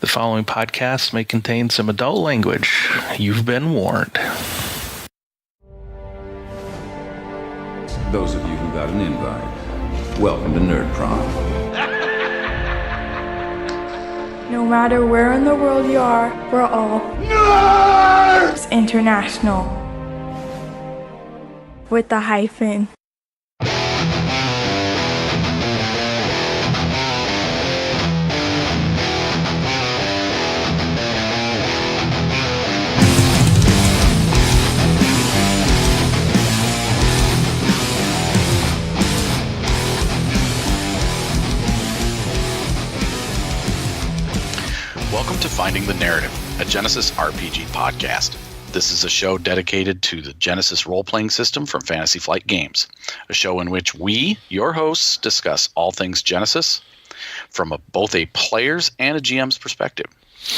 following podcast may contain some adult language. You've been warned. Those of you who got an invite, welcome to Nerd Prom. No matter where in the world you are, we're all nerds! International. With the hyphen. Welcome to Finding the Narrative, a Genesys RPG podcast. This is a show dedicated to the Genesys role-playing system from Fantasy Flight Games, a show in which we, your hosts, discuss all things Genesys from both a player's and a GM's perspective.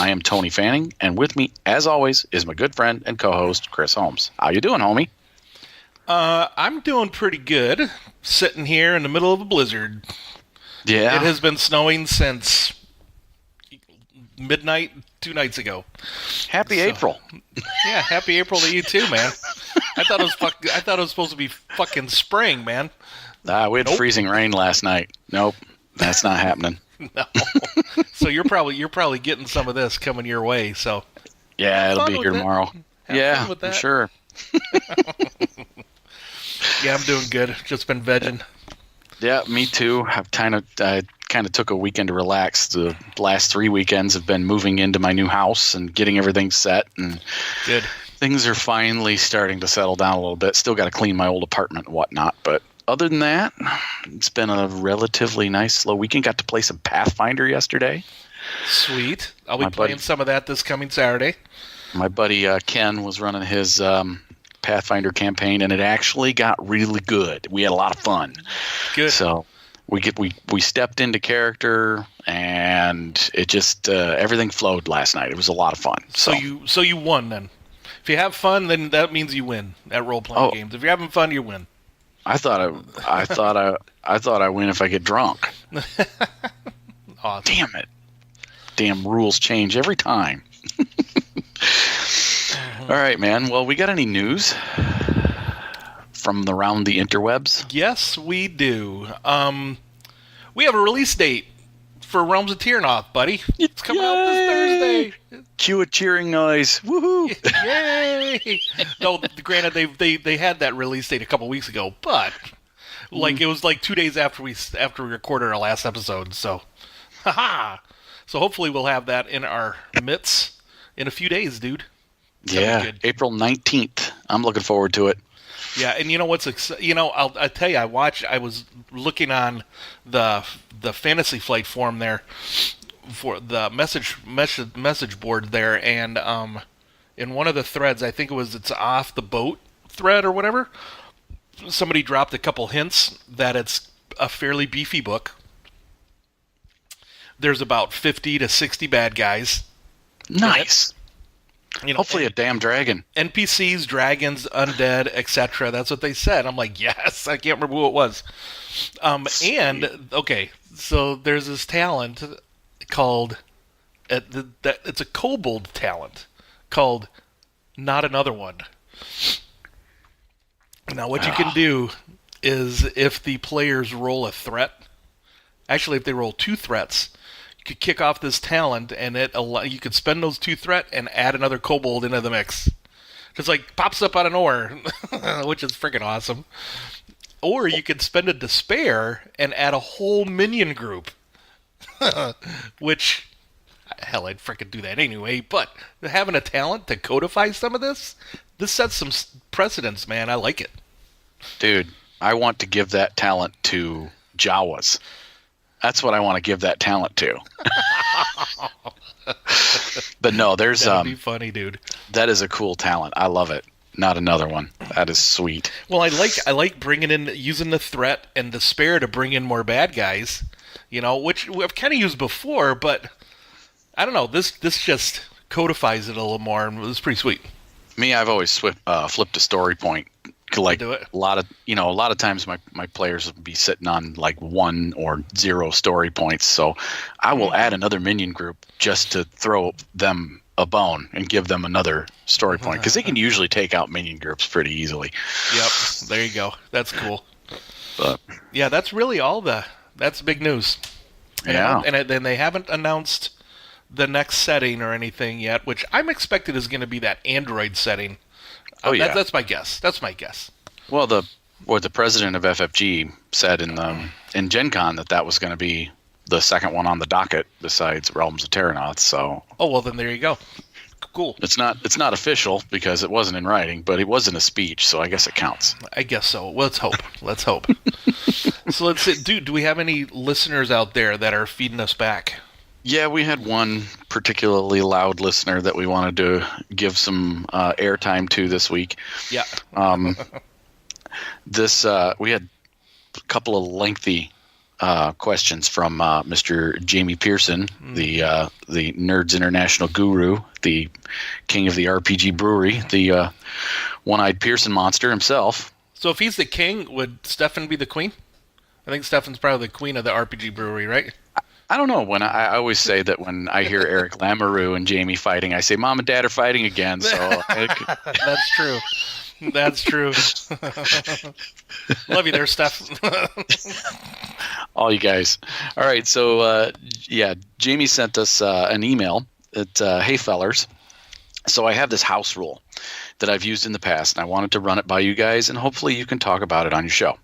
I am Tony Fanning, and with me, as always, is my good friend and co-host, Chris Holmes. How you doing, homie? I'm doing pretty good, sitting here in the middle of a blizzard. Yeah. It has been snowing since midnight 2 nights ago. Happy April. Yeah, happy April to you too, man. I thought it was supposed to be fucking spring, man. We had freezing rain last night. Nope, that's not happening. No. So you're probably getting some of this coming your way. So yeah, it'll be here tomorrow. Yeah, for sure. Yeah, I'm doing good. Just been vegging. Yeah, me too. I kind of took a weekend to relax. The last 3 weekends have been moving into my new house and getting everything set, and good. Things are finally starting to settle down a little bit. Still got to clean my old apartment and whatnot, but other than that, it's been a relatively nice, slow weekend. Got to play some Pathfinder yesterday. Sweet. I'll be playing some of that this coming Saturday. My buddy Ken was running his Pathfinder campaign, and it actually got really good. We had a lot of fun. Good. So we stepped into character, and it just everything flowed last night. It was a lot of fun. So you won then. If you have fun, then that means you win at role playing games. If you're having fun, you win. I thought I win if I get drunk. Awesome. Damn it! Damn rules change every time. All right, man. Well, we got any news from around the interwebs? Yes, we do. We have a release date for Realms of Tyrnoth, buddy. It's coming out this Thursday. Cue a cheering noise. Woohoo! Yay! No, granted, they had that release date a couple weeks ago, but it was like 2 days after we recorded our last episode. So, haha! So hopefully we'll have that in our midst in a few days, dude. Yeah, April 19th. I'm looking forward to it. Yeah, and you know what's I'll tell you, I was looking on the Fantasy Flight forum there for the message board there, and in one of the threads, I think it's off the boat thread or whatever, somebody dropped a couple hints that it's a fairly beefy book. There's about 50 to 60 bad guys. Nice. Hopefully a damn dragon. NPCs, dragons, undead, etc. That's what they said. I'm like, yes. I can't remember who it was. So there's this talent called it's a kobold talent called Not Another One. Now, what you can do is if the players roll a threat, actually, if they roll 2 threats, you could kick off this talent, and you could spend those 2 threat and add another kobold into the mix. Just pops up out of nowhere, which is freaking awesome. Or you could spend a despair and add a whole minion group, which, hell, I'd freaking do that anyway. But having a talent to codify some of this sets some precedence, man. I like it. Dude, I want to give that talent to Jawas. That's what I want to give that talent to. But no, there's that'd be funny, dude. That is a cool talent. I love it. Not another one. That is sweet. Well, I like bringing in using the threat and despair to bring in more bad guys. Which I've kind of used before, but I don't know. This just codifies it a little more, and it was pretty sweet. Me, I've always flipped a story point Like do it. a lot of times my players will be sitting on like 1 or 0 story points. So I will add another minion group just to throw them a bone and give them another story point, because they can usually take out minion groups pretty easily. Yep. There you go. That's cool. But yeah, that's really all that's big news. Yeah. And then they haven't announced the next setting or anything yet, which I'm expected is going to be that Android setting. Oh, yeah. That's my guess. That's my guess. Well, the president of FFG said in Gen Con that was going to be the second one on the docket besides Realms of Terranauts. So well, then there you go. Cool. It's not official because it wasn't in writing, but it was in a speech, so I guess it counts. I guess so. Let's hope. So let's see. Do we have any listeners out there that are feeding us back? Yeah, we had one particularly loud listener that we wanted to give some airtime to this week. Yeah. We had a couple of lengthy questions from Mr. Jamie Pearson, the Nerds International guru, the king of the RPG brewery, the one-eyed Pearson monster himself. So if he's the king, would Stefan be the queen? I think Stefan's probably the queen of the RPG brewery, right? I don't know. When I always say that when I hear Eric Lamoureux and Jamie fighting, I say Mom and Dad are fighting again. So That's true. That's true. Love you there, Steph. All you guys. All right. So Jamie sent us an email that hey fellers. So I have this house rule that I've used in the past, and I wanted to run it by you guys, and hopefully you can talk about it on your show.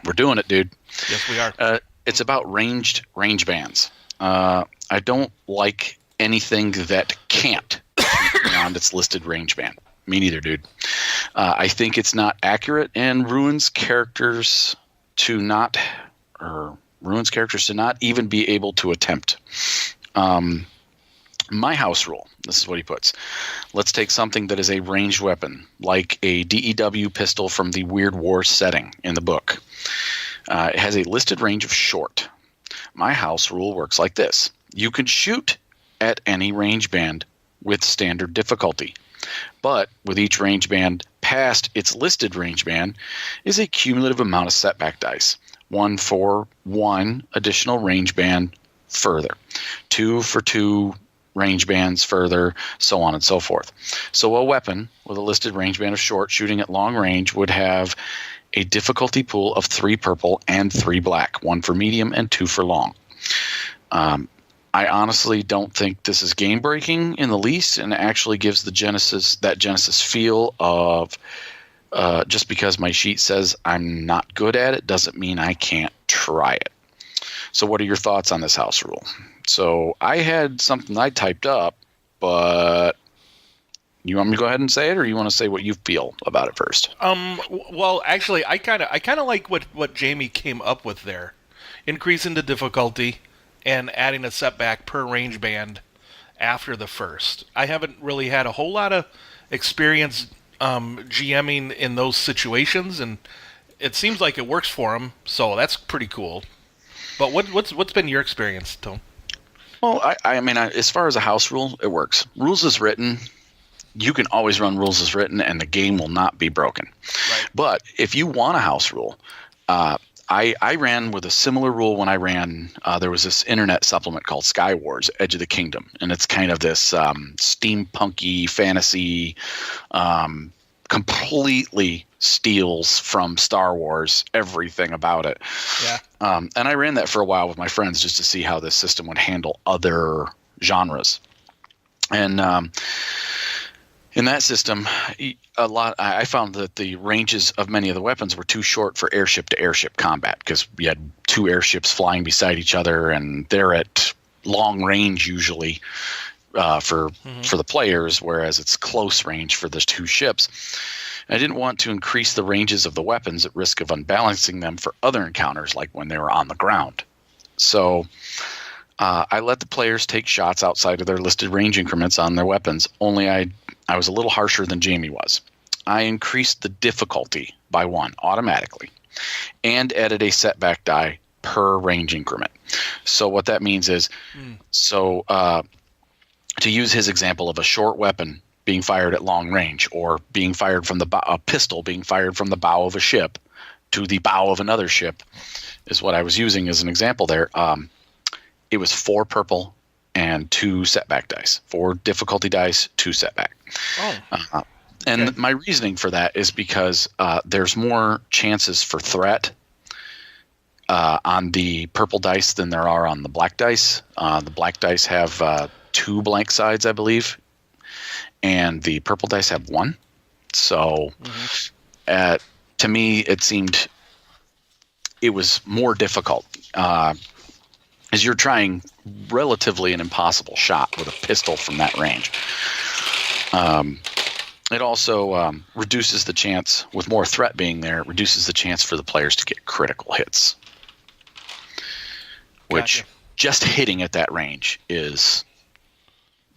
We're doing it, dude. Yes, we are. It's about range bands. I don't like anything that can't shoot beyond its listed range band. Me neither, dude. I think it's not accurate and ruins characters to not even be able to attempt. My house rule, this is what he puts. Let's take something that is a ranged weapon, like a DEW pistol from the Weird Wars setting in the book. It has a listed range of short. My house rule works like this. You can shoot at any range band with standard difficulty, but with each range band past its listed range band is a cumulative amount of setback dice. 1 for 1 additional range band further. 2 for 2 range bands further, so on and so forth. So a weapon with a listed range band of short shooting at long range would have a difficulty pool of 3 purple and 3 black, 1 for medium and 2 for long. I honestly don't think this is game breaking in the least, and it actually gives the Genesis feel of just because my sheet says I'm not good at it doesn't mean I can't try it. So what are your thoughts on this house rule? So I had something I typed up, but you want me to go ahead and say it, or you want to say what you feel about it first? Well, actually, I kind of like what Jamie came up with there, increasing the difficulty and adding a setback per range band after the first. I haven't really had a whole lot of experience GMing in those situations, and it seems like it works for him, so that's pretty cool. But what's been your experience, Tom? Well, I mean, as far as a house rule, it works. Rules as written, you can always run rules as written, and the game will not be broken. Right. But if you want a house rule, I ran with a similar rule when I ran. There was this internet supplement called Sky Wars: Edge of the Kingdom, and it's kind of this steampunky fantasy, completely steals from Star Wars everything about it. Yeah. And I ran that for a while with my friends just to see how this system would handle other genres. And in that system, I found that the ranges of many of the weapons were too short for airship to airship combat, because we had 2 airships flying beside each other, and they're at long range usually for the players, whereas it's close range for the 2 ships. I didn't want to increase the ranges of the weapons at risk of unbalancing them for other encounters, like when they were on the ground. So I let the players take shots outside of their listed range increments on their weapons, only I was a little harsher than Jamie was. I increased the difficulty by 1 automatically and added a setback die per range increment. So what that means is, to use his example of a short weapon being fired at long range, or being fired from a pistol being fired from the bow of a ship to the bow of another ship is what I was using as an example there. It was 4 purple and 2 setback dice. 4 difficulty dice, 2 setback. Oh. And my reasoning for that is because there's more chances for threat on the purple dice than there are on the black dice. The black dice have 2 blank sides, I believe, and the purple dice have 1. So to me, it seemed it was more difficult as you're trying relatively an impossible shot with a pistol from that range. It also reduces the chance, with more threat being there, it reduces the chance for the players to get critical hits. Which just hitting at that range is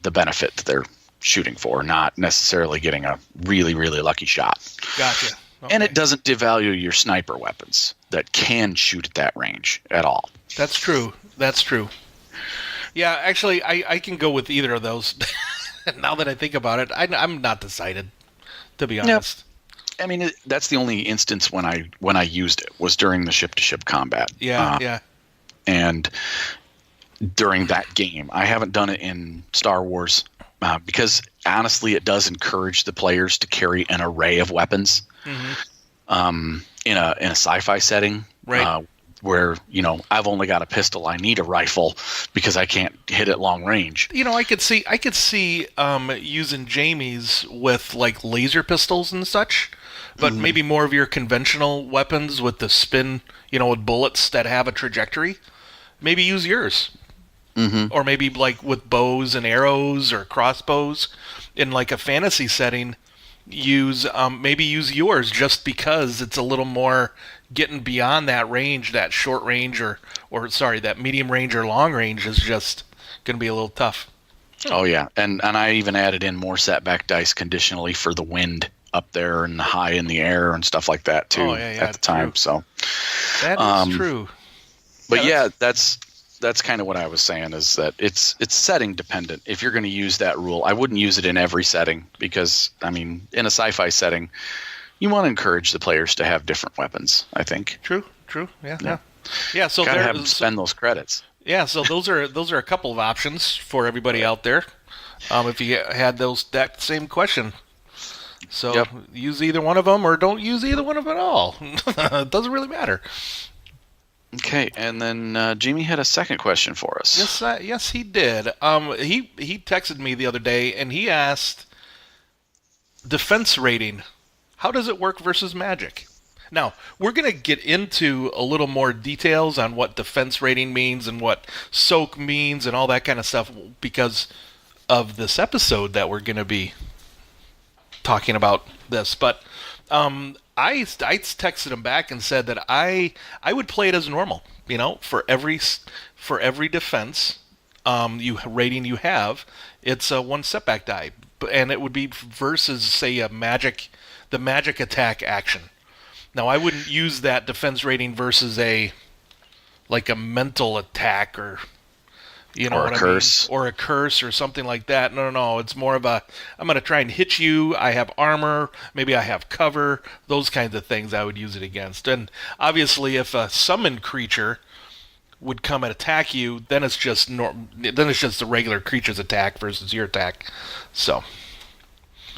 the benefit that they're shooting for, not necessarily getting a really, really lucky shot. Gotcha. Okay. And it doesn't devalue your sniper weapons that can shoot at that range at all. That's true. Yeah, actually, I can go with either of those. Now that I think about it, I'm not decided, to be honest. I mean, that's the only instance when I used it was during the ship-to-ship combat. Yeah. And during that game, I haven't done it in Star Wars because honestly, it does encourage the players to carry an array of weapons in a sci-fi setting, right? Where I've only got a pistol, I need a rifle because I can't hit at long range. I could see using Jamie's with like laser pistols and such, but maybe more of your conventional weapons with the spin, with bullets that have a trajectory. Maybe use yours. Or maybe like with bows and arrows or crossbows in like a fantasy setting, use yours just because it's a little more getting beyond that range, that short range or that medium range or long range is just going to be a little tough. Oh yeah, and I even added in more setback dice conditionally for the wind up there and the high in the air and stuff like that too at the time. True. So that is true. But that's kind of what I was saying, is that it's setting dependent. If you're going to use that rule, I wouldn't use it in every setting because, I mean, in a sci-fi setting, you want to encourage the players to have different weapons, I think. True. Yeah, so gotta have them spend those credits. Yeah, so those are a couple of options for everybody out there. If you had that same question. So use either one of them or don't use either one of them at all. It doesn't really matter. Okay, and then Jimmy had a second question for us. Yes, he did. He texted me the other day, and he asked, defense rating, how does it work versus magic? Now, we're going to get into a little more details on what defense rating means and what soak means and all that kind of stuff because of this episode that we're going to be talking about this. But I texted him back and said that I would play it as normal. For every defense rating you have, it's a 1 setback die, and it would be versus say the magic attack action. Now I wouldn't use that defense rating versus a mental attack or or a curse. Or a curse or something like that. No. It's more of I'm going to try and hit you. I have armor. Maybe I have cover. Those kinds of things I would use it against. And obviously, if a summoned creature would come and attack you, then it's just the regular creature's attack versus your attack. So,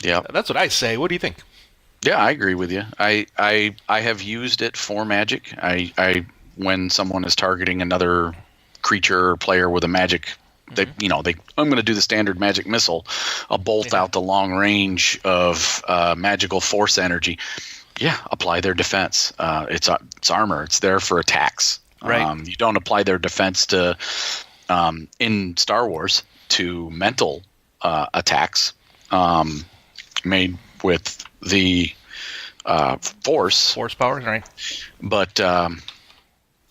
yeah, that's what I say. What do you think? Yeah, I agree with you. I have used it for magic. I when someone is targeting another creature or player with a magic, I'm going to do the standard magic missile, a bolt out the long range of magical force energy. Yeah, apply their defense. It's armor. It's there for attacks. Right. You don't apply their defense to in Star Wars to mental attacks made with the force power, right? But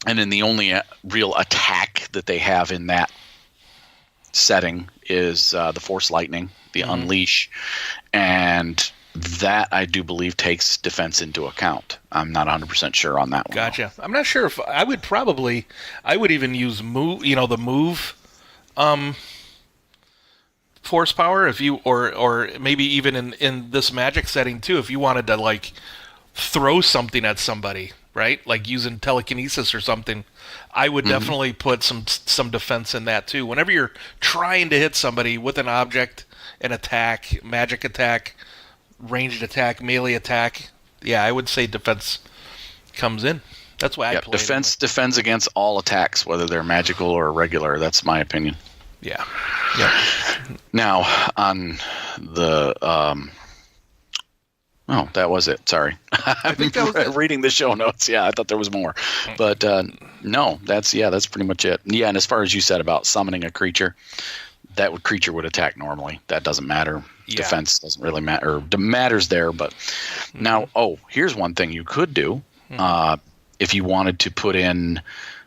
and then the only real attack that they have in that setting is the Force Lightning, the Unleash, and that I do believe takes defense into account. I'm not 100% sure on that one. Gotcha. I'm not sure if I would even use move. The move horsepower, if you or maybe even in this magic setting too, if you wanted to like throw something at somebody, right? Like using telekinesis or something, I would definitely put some defense in that too. Whenever you're trying to hit somebody with an object, an attack, magic attack, ranged attack, melee attack, yeah, I would say defense comes in. That's why I play defense defends against all attacks, whether they're magical or regular. That's my opinion. Yeah. Now on the that was it. Sorry, I've been reading the show notes. Yeah, I thought there was more, but no, that's pretty much it. Yeah, and as far as you said about summoning a creature, creature would attack normally. That doesn't matter. Yeah. Defense doesn't really matter. Or matters there, but now, here's one thing you could do. If you wanted to put in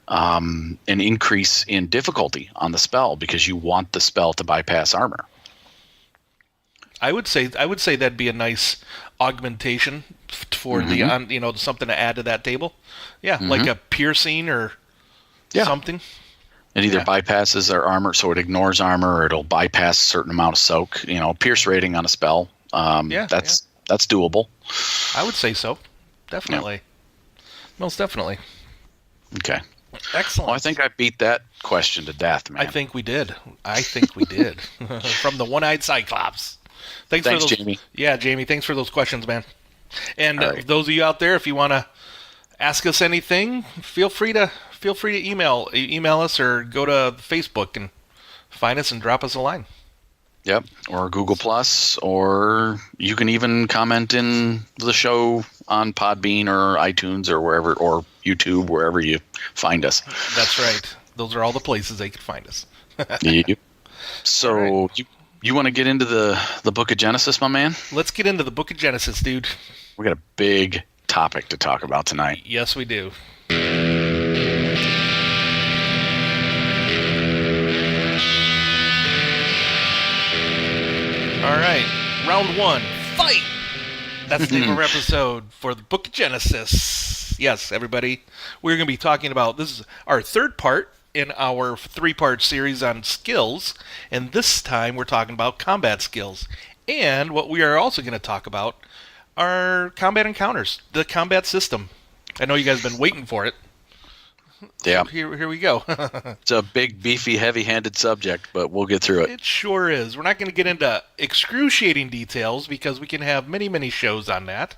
an increase in difficulty on the spell because you want the spell to bypass armor. I would say that'd be a nice augmentation for the something to add to that table. Yeah, like a piercing or something. It either bypasses their armor, so it ignores armor, or it'll bypass a certain amount of soak. Pierce rating on a spell. That's doable. I would say so. Definitely. Yeah. Most definitely. Okay. Excellent. Well, I think I beat that question to death, man. I think we did. From the one-eyed Cyclops. Thanks for those, Jamie. Yeah, Jamie, thanks for those questions, man. And those of you out there, if you want to ask us anything, feel free to email us or go to Facebook and find us and drop us a line. Yep, or Google Plus, or you can even comment in the show on Podbean or iTunes or wherever, or YouTube, wherever you find us. That's right. Those are all the places they can find us. Yep. So you want to get into the Book of Genesis, my man? Let's get into the Book of Genesis, dude. We got a big topic to talk about tonight. Yes, we do. All right, round one, fight! That's the name of our episode for the Book of Genesis. Yes, everybody, we're going to be talking about, this is our third part in our 3-part series on skills, and this time we're talking about combat skills. And what we are also going to talk about are combat encounters, the combat system. I know you guys have been waiting for it. Yeah. So here we go. It's a big, beefy, heavy-handed subject, but we'll get through it. It sure is. We're not going to get into excruciating details because we can have many, many shows on that.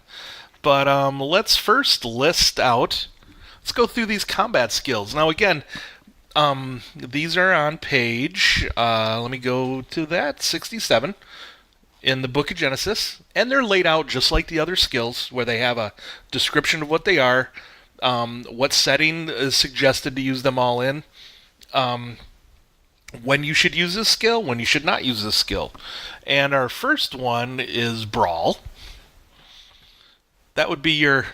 But let's first let's go through these combat skills. Now, again, these are on page, let me go to that, 67 in the Book of Genesis. And they're laid out just like the other skills, where they have a description of what they are, what setting is suggested to use them all in, when you should use this skill, when you should not use this skill. And our first one is Brawl. That would be your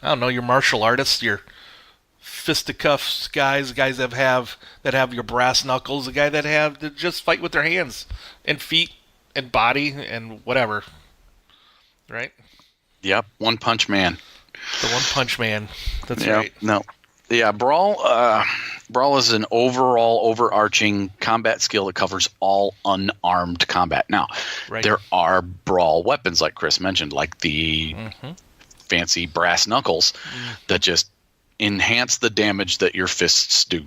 martial artists, your fisticuffs guys that have your brass knuckles, the guy that just fight with their hands and feet and body and whatever. Right? Yep, One Punch Man. The One Punch Man. That's right. No. Yeah, Brawl is an overarching combat skill that covers all unarmed combat. Now, there are Brawl weapons, like Chris mentioned, like the fancy brass knuckles that just enhance the damage that your fists do.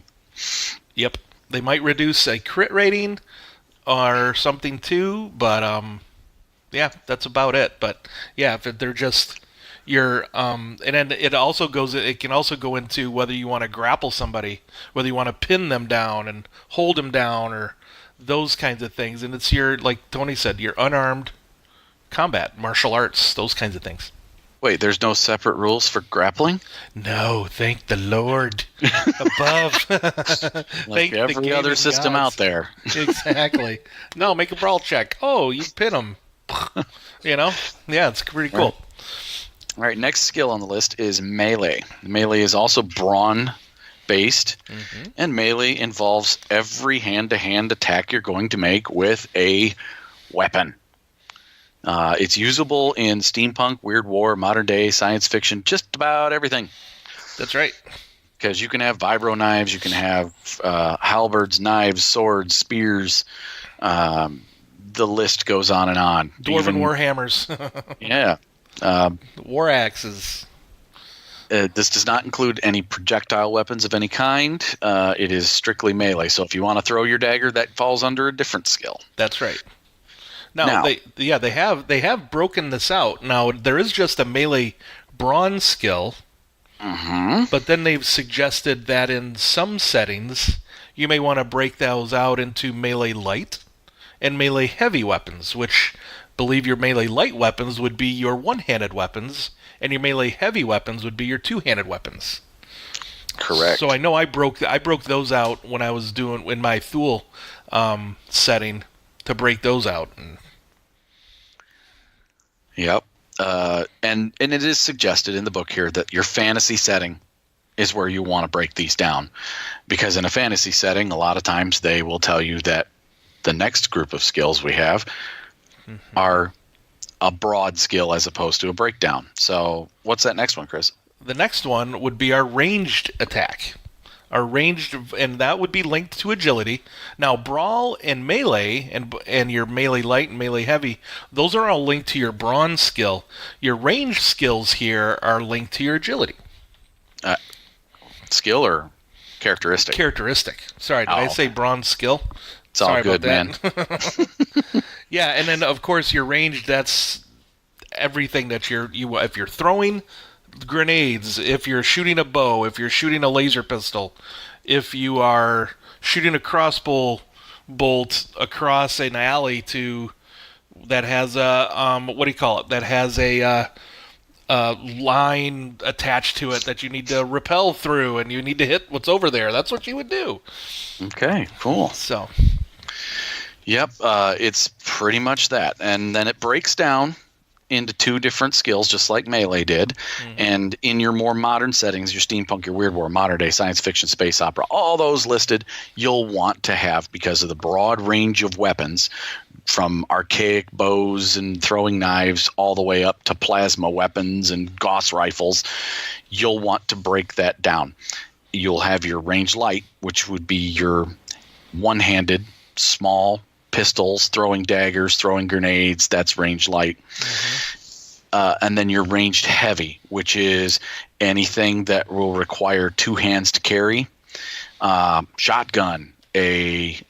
Yep. They might reduce a crit rating or something too, but that's about it. But yeah, if they're just and then it can also go into whether you want to grapple somebody, whether you want to pin them down and hold them down, or those kinds of things. And it's like Tony said, your unarmed combat, martial arts, those kinds of things. Wait, there's no separate rules for grappling? No, thank the Lord above. Like every other system out there. Exactly. No, make a brawl check. Oh, you pin them. Yeah, it's pretty cool. All right, next skill on the list is melee. Melee is also brawn-based, and melee involves every hand-to-hand attack you're going to make with a weapon. It's usable in steampunk, weird war, modern day, science fiction, just about everything. That's right. Because you can have vibro knives, you can have halberds, knives, swords, spears, the list goes on and on. Dwarven warhammers. Yeah. War axes. This does not include any projectile weapons of any kind. It is strictly melee. So if you want to throw your dagger, that falls under a different skill. That's right. Now they have broken this out. Now there is just a melee bronze skill, but then they've suggested that in some settings you may want to break those out into melee light and melee heavy weapons, which believe your melee light weapons would be your one-handed weapons, and your melee heavy weapons would be your two-handed weapons. Correct. So I know I broke those out when I was doing in my Thule setting to break those out. Yep. And it is suggested in the book here that your fantasy setting is where you want to break these down, because in a fantasy setting, a lot of times they will tell you that the next group of skills we have are a broad skill as opposed to a breakdown. So what's that next one, Chris? The next one would be our ranged attack. Our ranged, and that would be linked to agility. Now, brawl and melee, and your melee light and melee heavy, those are all linked to your bronze skill. Your ranged skills here are linked to your agility. Skill or characteristic? Characteristic. Sorry, did I say bronze skill? It's all good, man. Yeah, and then of course your ranged, that's everything that if you're throwing grenades, if you're shooting a bow, if you're shooting a laser pistol, if you are shooting a crossbow bolt across an alley that has a line attached to it that you need to rappel through, and you need to hit what's over there. That's what you would do. Okay, cool. So, yep, it's pretty much that. And then it breaks down into two different skills, just like melee did. And in your more modern settings, your steampunk, your weird war, modern day science fiction, space opera, all those listed, you'll want to have, because of the broad range of weapons, from archaic bows and throwing knives all the way up to plasma weapons and Gauss rifles, you'll want to break that down. You'll have your ranged light, which would be your one-handed, small pistols, throwing daggers, throwing grenades. That's ranged light. And then your ranged heavy, which is anything that will require two hands to carry. Shotgun, a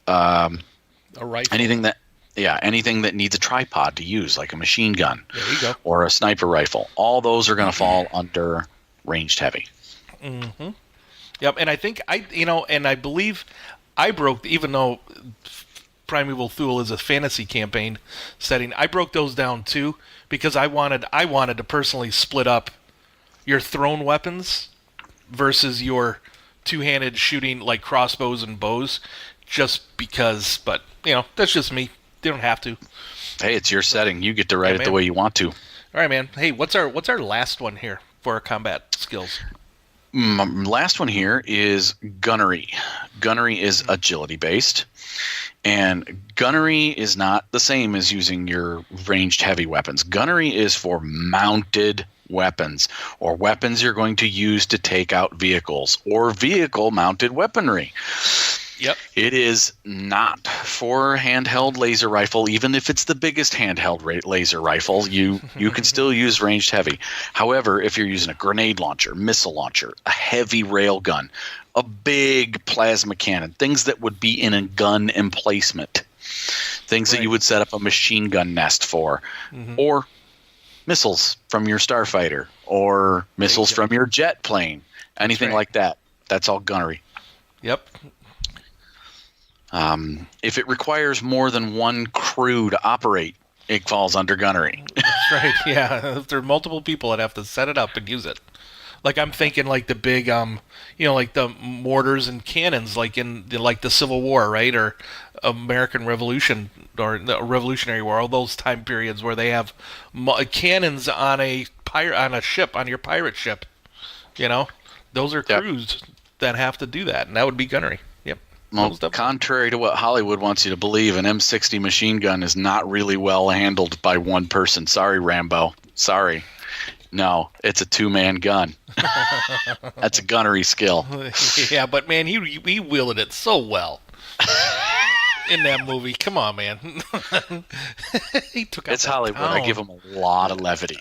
rifle. Anything that needs a tripod to use, like a machine gun. There you go. Or a sniper rifle. All those are going to fall under ranged heavy. Yep, and I think I believe I broke, even though Primeval Thule is a fantasy campaign setting, I broke those down too, because I wanted to personally split up your thrown weapons versus your two-handed shooting, like crossbows and bows, just because. But that's just me. They don't have to. Hey, it's your setting. You get to write it the way you want to. All right, man. Hey, what's our last one here for our combat skills? Last one here is gunnery. Gunnery is agility based, and gunnery is not the same as using your ranged heavy weapons. Gunnery is for mounted weapons, or weapons you're going to use to take out vehicles, or vehicle mounted weaponry. Yep. It is not for handheld laser rifle. Even if it's the biggest handheld laser rifle, you can still use ranged heavy. However, if you're using a grenade launcher, missile launcher, a heavy rail gun, a big plasma cannon, things that would be in a gun emplacement, things that you would set up a machine gun nest for, or missiles from your starfighter, or missiles from your jet plane, anything like that. That's all gunnery. Yep. If it requires more than one crew to operate, it falls under gunnery. That's right. Yeah, if there are multiple people that have to set it up and use it. Like I'm thinking, like the big, like the mortars and cannons, like in the Civil War, right, or American Revolution or the Revolutionary War, all those time periods where they have cannons on on your pirate ship. Those are crews that have to do that, and that would be gunnery. Yep. Well, contrary to what Hollywood wants you to believe, an M60 machine gun is not really well handled by one person. Sorry, Rambo. Sorry. No, it's a two-man gun. That's a gunnery skill. Yeah, but man, he wielded it so well. in that movie. Come on, man. He took out It's that Hollywood. town. I give him a lot of levity.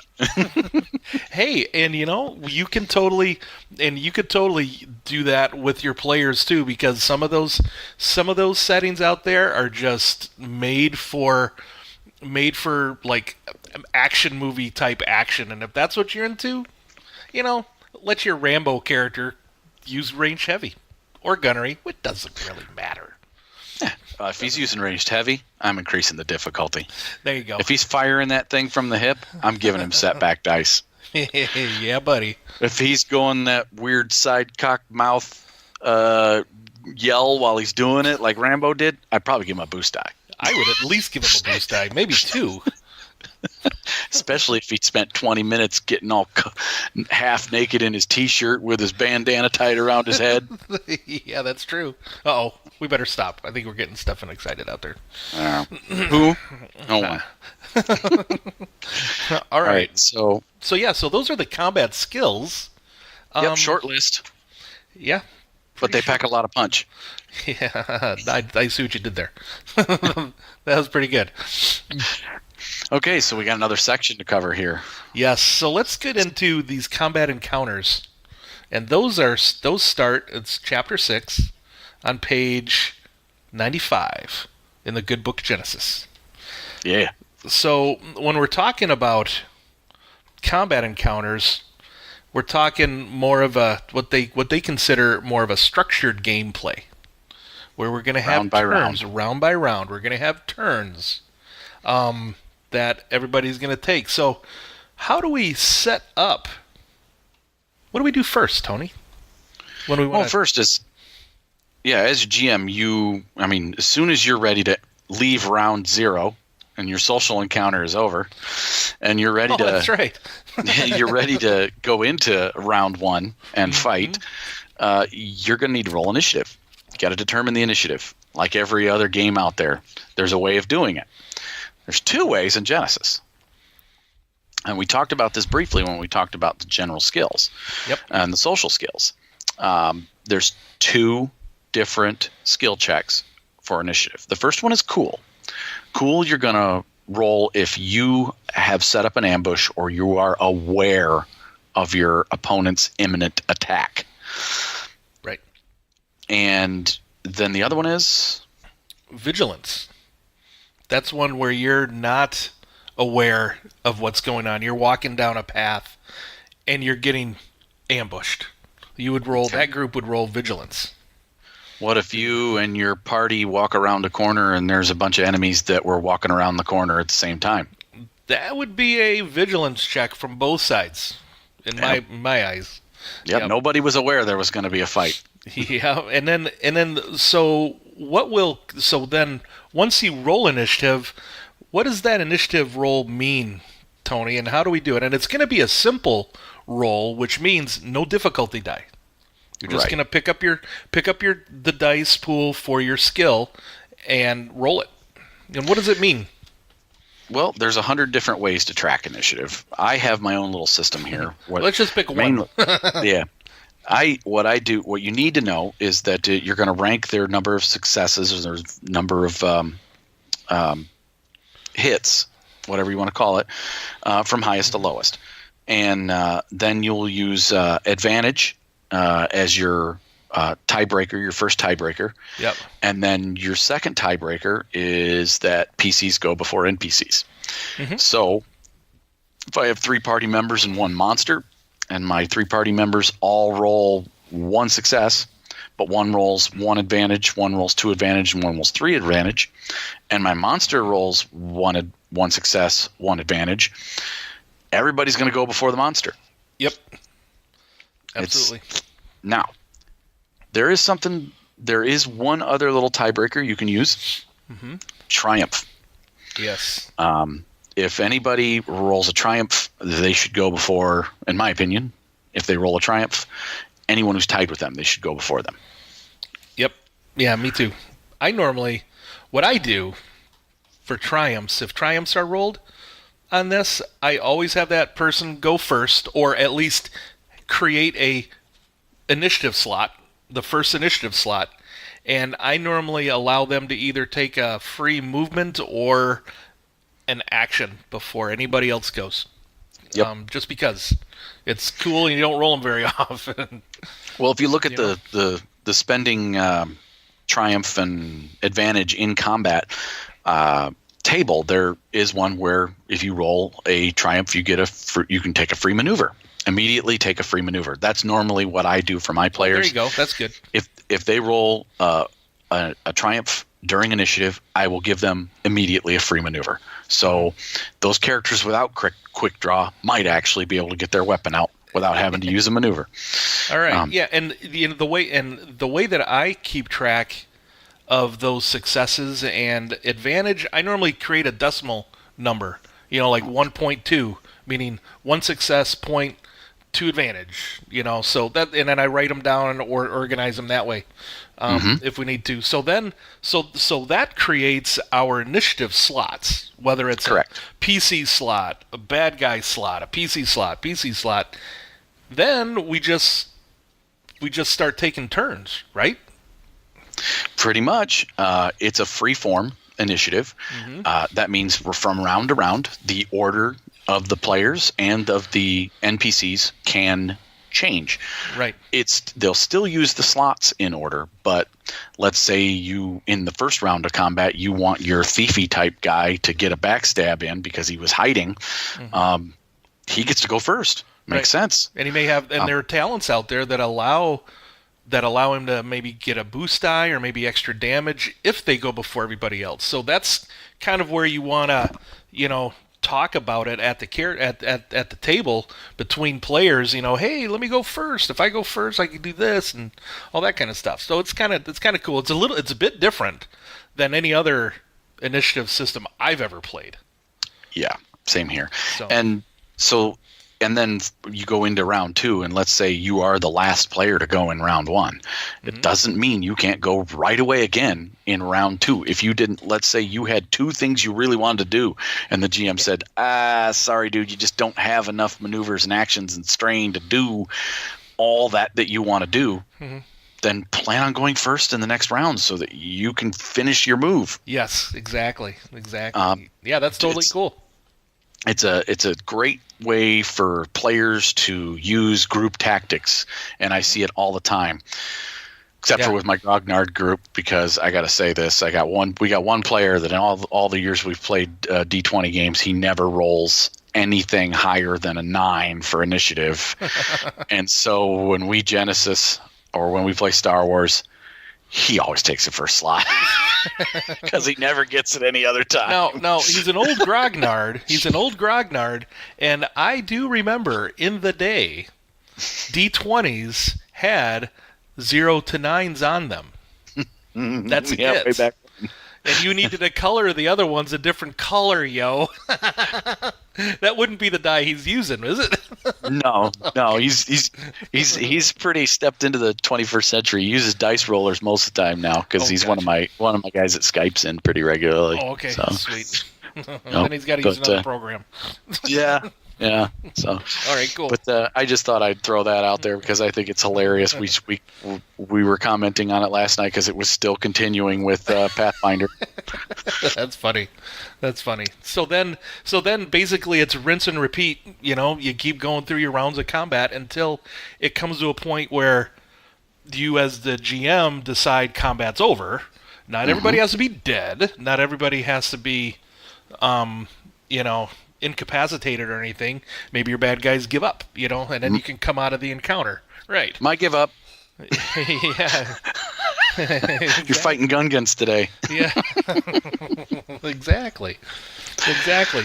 Hey, and you could totally do that with your players too, because some of those settings out there are just made for like action movie type action, and if that's what you're into, let your Rambo character use range heavy or gunnery. It doesn't really matter. If he's using ranged heavy, I'm increasing the difficulty. There you go. If he's firing that thing from the hip, I'm giving him setback dice. Yeah, buddy. If he's going that weird side cock mouth yell while he's doing it like Rambo did, I'd probably give him a boost die. I would at least give him a boost die, maybe 2. Especially if he spent 20 minutes getting all half naked in his T-shirt with his bandana tied around his head. Yeah, that's true. Uh-oh, we better stop. I think we're getting Stefan excited out there. Who? No one. All right. So those are the combat skills. Yep, short list. Yeah. But they pack a lot of punch. Yeah, I see what you did there. That was pretty good. Okay, so we got another section to cover here. Yes, so let's get into these combat encounters. And those start, it's chapter 6 on page 95 in the good book Genesis. Yeah. So when we're talking about combat encounters, we're talking more of a what they consider more of a structured gameplay, where we're going to have turns round by round. We're going to have turns that everybody's going to take. So how do we set up? What do we do first, Tony? First is, as a GM, as soon as you're ready to leave round 0 and your social encounter is over, and you're ready that's right. you're ready to go into round 1 and fight, you're going to need to roll initiative. You got to determine the initiative. Like every other game out there, there's a way of doing it. There's 2 ways in Genesis. And we talked about this briefly when we talked about the general skills and the social skills. There's 2 different skill checks for initiative. The first one is cool. Cool, you're going to roll if you have set up an ambush or you are aware of your opponent's imminent attack. Right. And then the other one is? Vigilance. That's one where you're not aware of what's going on. You're walking down a path and you're getting ambushed. You would roll, that group would roll vigilance. What if you and your party walk around a corner and there's a bunch of enemies that were walking around the corner at the same time? That would be a vigilance check from both sides, in my eyes. Yep, nobody was aware there was going to be a fight. Yeah, and then once you roll initiative, what does that initiative roll mean, Tony, and how do we do it? And it's going to be a simple roll, which means no difficulty die. You're just going to pick up the dice pool for your skill and roll it. And what does it mean? Well, there's 100 different ways to track initiative. I have my own little system here. Let's just pick one. Yeah. What you need to know is that you're going to rank their number of successes or their number of hits, whatever you want to call it, from highest to lowest. And then you'll use advantage as your tiebreaker, your first tiebreaker. Yep. And then your second tiebreaker is that PCs go before NPCs. Mm-hmm. So if I have 3 party members and 1 monster, and my 3 party members all roll 1 success, but one rolls 1 advantage, one rolls 2 advantage, and one rolls 3 advantage, and my monster rolls 1 success, 1 advantage, everybody's going to go before the monster. Yep. Absolutely. Now, there is one other little tiebreaker you can use. Mm-hmm. Triumph. Yes. If anybody rolls a triumph, they should go before, in my opinion, if they roll a triumph, anyone who's tied with them, they should go before them. Yep. Yeah, me too. What I do for triumphs, if triumphs are rolled on this, I always have that person go first, or at least create a initiative slot, the first initiative slot, and I normally allow them to either take a free movement or an action before anybody else goes. Yep. Just because it's cool and you don't roll them very often. Well, if you look at the spending triumph and advantage in combat table, there is one where if you roll a triumph, you can take a free maneuver. Immediately take a free maneuver. That's normally what I do for my players. There you go. That's good. If they roll a triumph during initiative, I will give them immediately a free maneuver. So those characters without quick draw might actually be able to get their weapon out without having to use a maneuver. All right. Yeah, and the way that I keep track of those successes and advantage, I normally create a decimal number. Like 1.2, meaning 1 success point, 2 advantage. So that, and then I write them down or organize them that way. If we need to. So that creates our initiative slots, whether it's correct. A PC slot, a bad guy slot, a PC slot. Then we just start taking turns, right? Pretty much. It's a free form initiative. That means we're from round to round. The order of the players and of the NPCs can change. Right. They'll still use the slots in order, but let's say you, in the first round of combat, you want your thiefy type guy to get a backstab in because he was hiding. He gets to go first. Makes sense. And he may have, and there are talents out there that allow him to maybe get a boost die or maybe extra damage if they go before everybody else. So that's kind of where you want to, talk about it at the table between players. Hey, let me go first. If I go first, I can do this and all that kind of stuff. So it's kind of cool. It's a bit different than any other initiative system I've ever played. Yeah, same here. And then you go into round 2, and let's say you are the last player to go in round 1. It doesn't mean you can't go right away again in round 2. If you didn't, let's say you had 2 things you really wanted to do, and the GM said, sorry, dude, you just don't have enough maneuvers and actions and strain to do all that you want to do, then plan on going first in the next round so that you can finish your move. Yes, exactly. Yeah, that's totally cool. It's a great way for players to use group tactics, and I see it all the time. Except for with my Grognard group, because I got to say this, we got one player that in all the years we've played D20 games, he never rolls anything higher than a 9 for initiative. And so when we Genesis or when we play Star Wars, he always takes the first slot because he never gets it any other time. No, he's an old grognard. And I do remember in the day, D20s had 0 to 9s on them. That's it. Way back. And you needed to color the other ones a different color, yo. That wouldn't be the die he's using, is it? No. He's pretty stepped into the 21st century. He uses dice rollers most of the time now because he's gotcha. one of my guys that Skypes in pretty regularly. Oh, okay, so. sweet. Then he's got to use another program. Yeah. So, all right, cool. But I just thought I'd throw that out there because I think it's hilarious. We were commenting on it last night because it was still continuing with Pathfinder. That's funny. So then basically it's rinse and repeat. You keep going through your rounds of combat until it comes to a point where you, as the GM, decide combat's over. Not everybody has to be dead. Not everybody has to be, incapacitated or anything. Maybe your bad guys give up, and then you can come out of the encounter. Right. Might give up. Yeah. You're fighting Gungans today. Yeah. Exactly.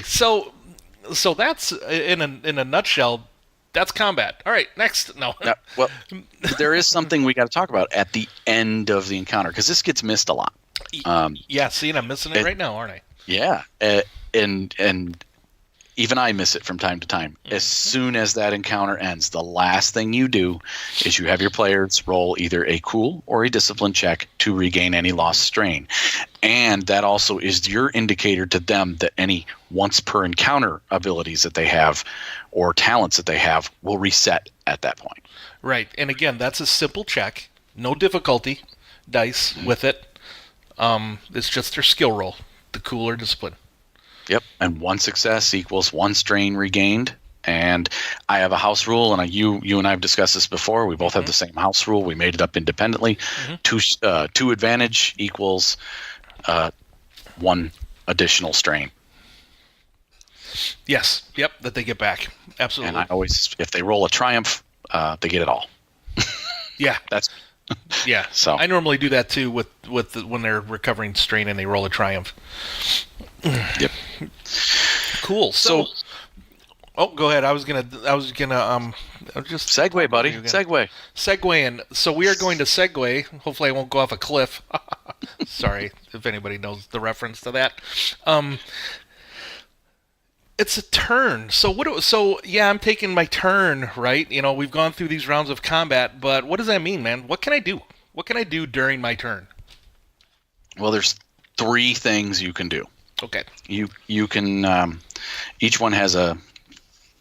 So that's in a nutshell. That's combat. All right, next. No. Well, there is something we got to talk about at the end of the encounter because this gets missed a lot. Yeah. See, and I'm missing it right now, aren't I? Yeah. And even I miss it from time to time. As soon as that encounter ends, the last thing you do is you have your players roll either a cool or a discipline check to regain any lost strain. And that also is your indicator to them that any once per encounter abilities that they have or talents that they have will reset at that point. Right. And again, that's a simple check. No difficulty. dice with it. It's just their skill roll, the cooler discipline. Yep, and 1 success equals 1 strain regained. And I have a house rule, and you and I have discussed this before. We both have the same house rule. We made it up independently. 2 advantage equals 1 additional strain. Yes. Yep. That they get back. Absolutely. And I always, if they roll a triumph, they get it all. Yeah. That's yeah. So I normally do that too with when they're recovering strain and they roll a triumph. Yep. Cool. So oh, go ahead. I was gonna just segue, buddy. Segue in. So we are going to segue. Hopefully, I won't go off a cliff. Sorry if anybody knows the reference to that. It's a turn. So yeah, I'm taking my turn, right? We've gone through these rounds of combat, but what does that mean, man? What can I do? What can I do during my turn? Well, there's 3 things you can do. Okay. You can each one has a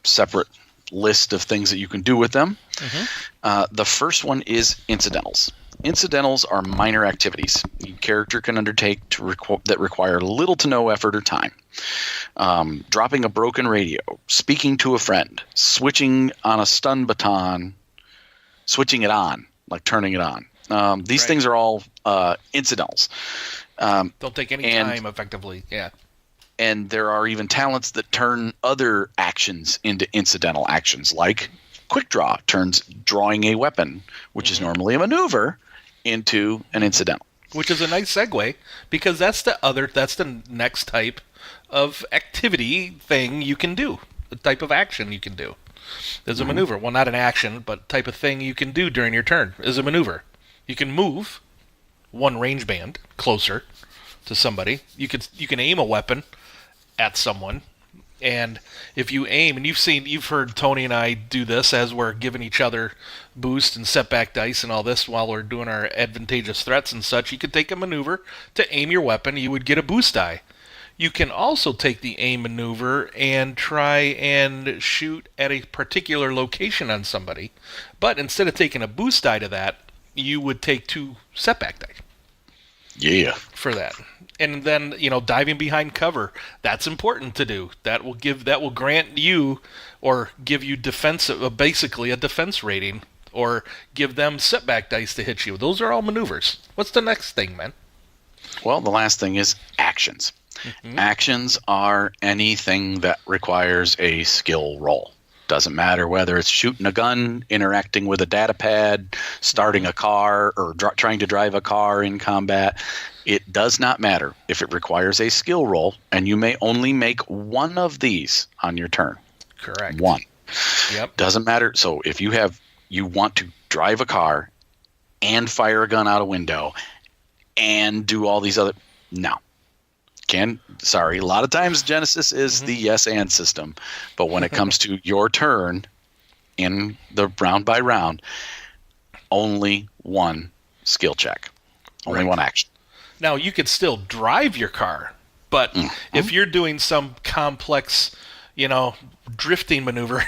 separate list of things that you can do with them. The first one is incidentals. Incidentals are minor activities your character can undertake that require little to no effort or time. Dropping a broken radio, speaking to a friend, switching on a stun baton, switching it on, like turning it on. These things are all incidentals. Don't take any time, effectively. Yeah. And there are even talents that turn other actions into incidental actions, like Quick Draw turns drawing a weapon, which is normally a maneuver, into an incidental. Which is a nice segue, because that's the next type of activity thing you can do, the type of action you can do. There's a maneuver. Well, not an action, but type of thing you can do during your turn is a maneuver. You can move 1 range band closer to somebody. You can aim a weapon at someone, and if you aim, and you've heard Tony and I do this as we're giving each other boost and setback dice and all this while we're doing our advantageous threats and such. You could take a maneuver to aim your weapon. You would get a boost die. You can also take the aim maneuver and try and shoot at a particular location on somebody, but instead of taking a boost die to that, you would take 2 setback die. Yeah. For that. And then, diving behind cover, that's important to do. That will grant you or give you basically a defense rating, or give them setback dice to hit you. Those are all maneuvers. What's the next thing, man? Well, the last thing is actions. Actions are anything that requires a skill roll. Doesn't matter whether it's shooting a gun, interacting with a data pad, starting a car, or trying to drive a car in combat. It does not matter if it requires a skill roll, and you may only make 1 of these on your turn. Correct. 1. Yep. Doesn't matter. So if you want to drive a car and fire a gun out a window and do all these other... No. Sorry, a lot of times Genesis is the yes and system, but when it comes to your turn in the round by round, only 1 skill check, only 1 action. Now, you could still drive your car, but if you're doing some complex, drifting maneuver,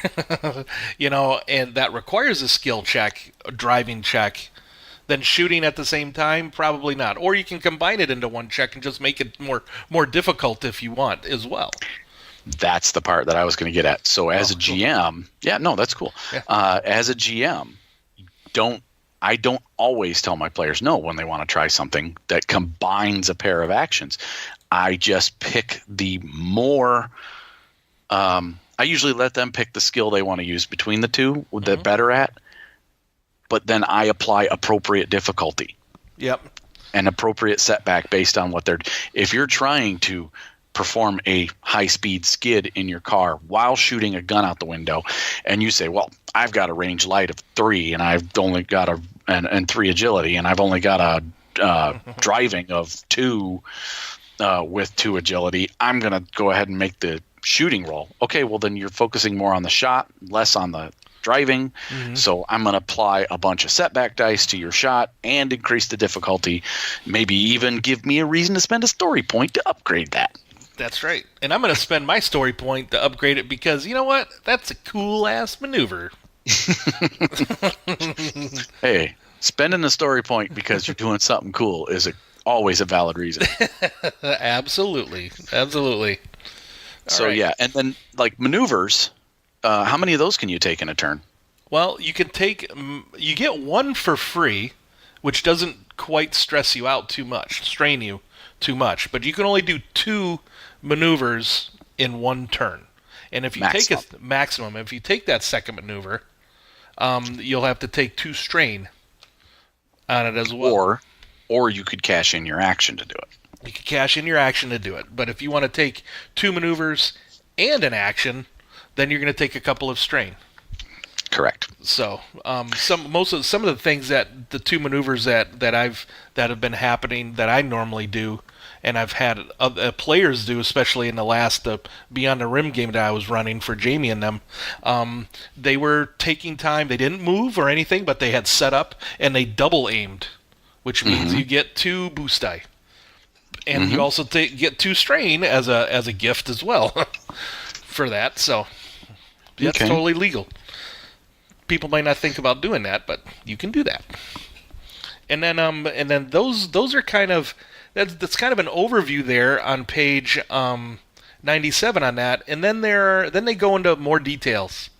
and that requires a skill check, a driving check, then shooting at the same time, probably not. Or you can combine it into 1 check and just make it more difficult if you want as well. That's the part that I was going to get at. So as a GM, that's cool. Yeah. As a GM, I don't always tell my players no when they want to try something that combines a pair of actions. I just pick the more. I usually let them pick the skill they want to use between the 2 they're better at. But then I apply appropriate difficulty. Yep. An appropriate setback based on what they're... If you're trying to perform a high-speed skid in your car while shooting a gun out the window, and you say, well, I've got a range light of 3, and I've only got and 3 agility, and I've only got a driving of 2 with 2 agility, I'm going to go ahead and make the shooting roll. Okay, well, then you're focusing more on the shot, less on the driving. So I'm going to apply a bunch of setback dice to your shot and increase the difficulty, maybe even give me a reason to spend a story point to upgrade that. That's right. And I'm going to spend my story point to upgrade it because, you know what? That's a cool-ass maneuver. Hey, Spending a story point because you're doing something cool is always a valid reason. Absolutely. So yeah, and then like maneuvers, how many of those can you take in a turn? Well, you get one for free, which doesn't quite stress you out too much, strain you too much. But you can only do 2 maneuvers in one turn. And if you take if you take that second maneuver, you'll have to take 2 strain on it as well. Or you could cash in your action to do it. You could cash in your action to do it. But if you want to take 2 maneuvers and an action, then you're going to take a couple of strain. Correct. So, some of the things that the 2 maneuvers that have been happening that I normally do, and I've had other players do, especially in the last Beyond the Rim game that I was running for Jamie and them. They were taking time. They didn't move or anything, but they had set up and they double aimed, which means you get 2 boost die, and you also get 2 strain as a gift as well for that. So that's totally legal. People might not think about doing that, but you can do that. And then those are kind of that's kind of an overview there on page 97 on that. And then they go into more details,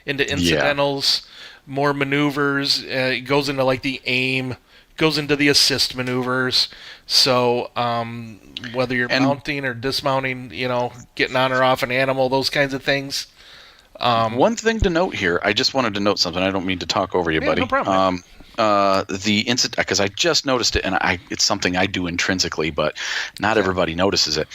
into incidentals, more maneuvers. It goes into like the aim, goes into the assist maneuvers. So whether you're mounting or dismounting, getting on or off an animal, those kinds of things. One thing to note here, I just wanted to note something. I don't mean to talk over you, buddy. No problem. The incident, because I just noticed it, and it's something I do intrinsically, but not everybody notices it.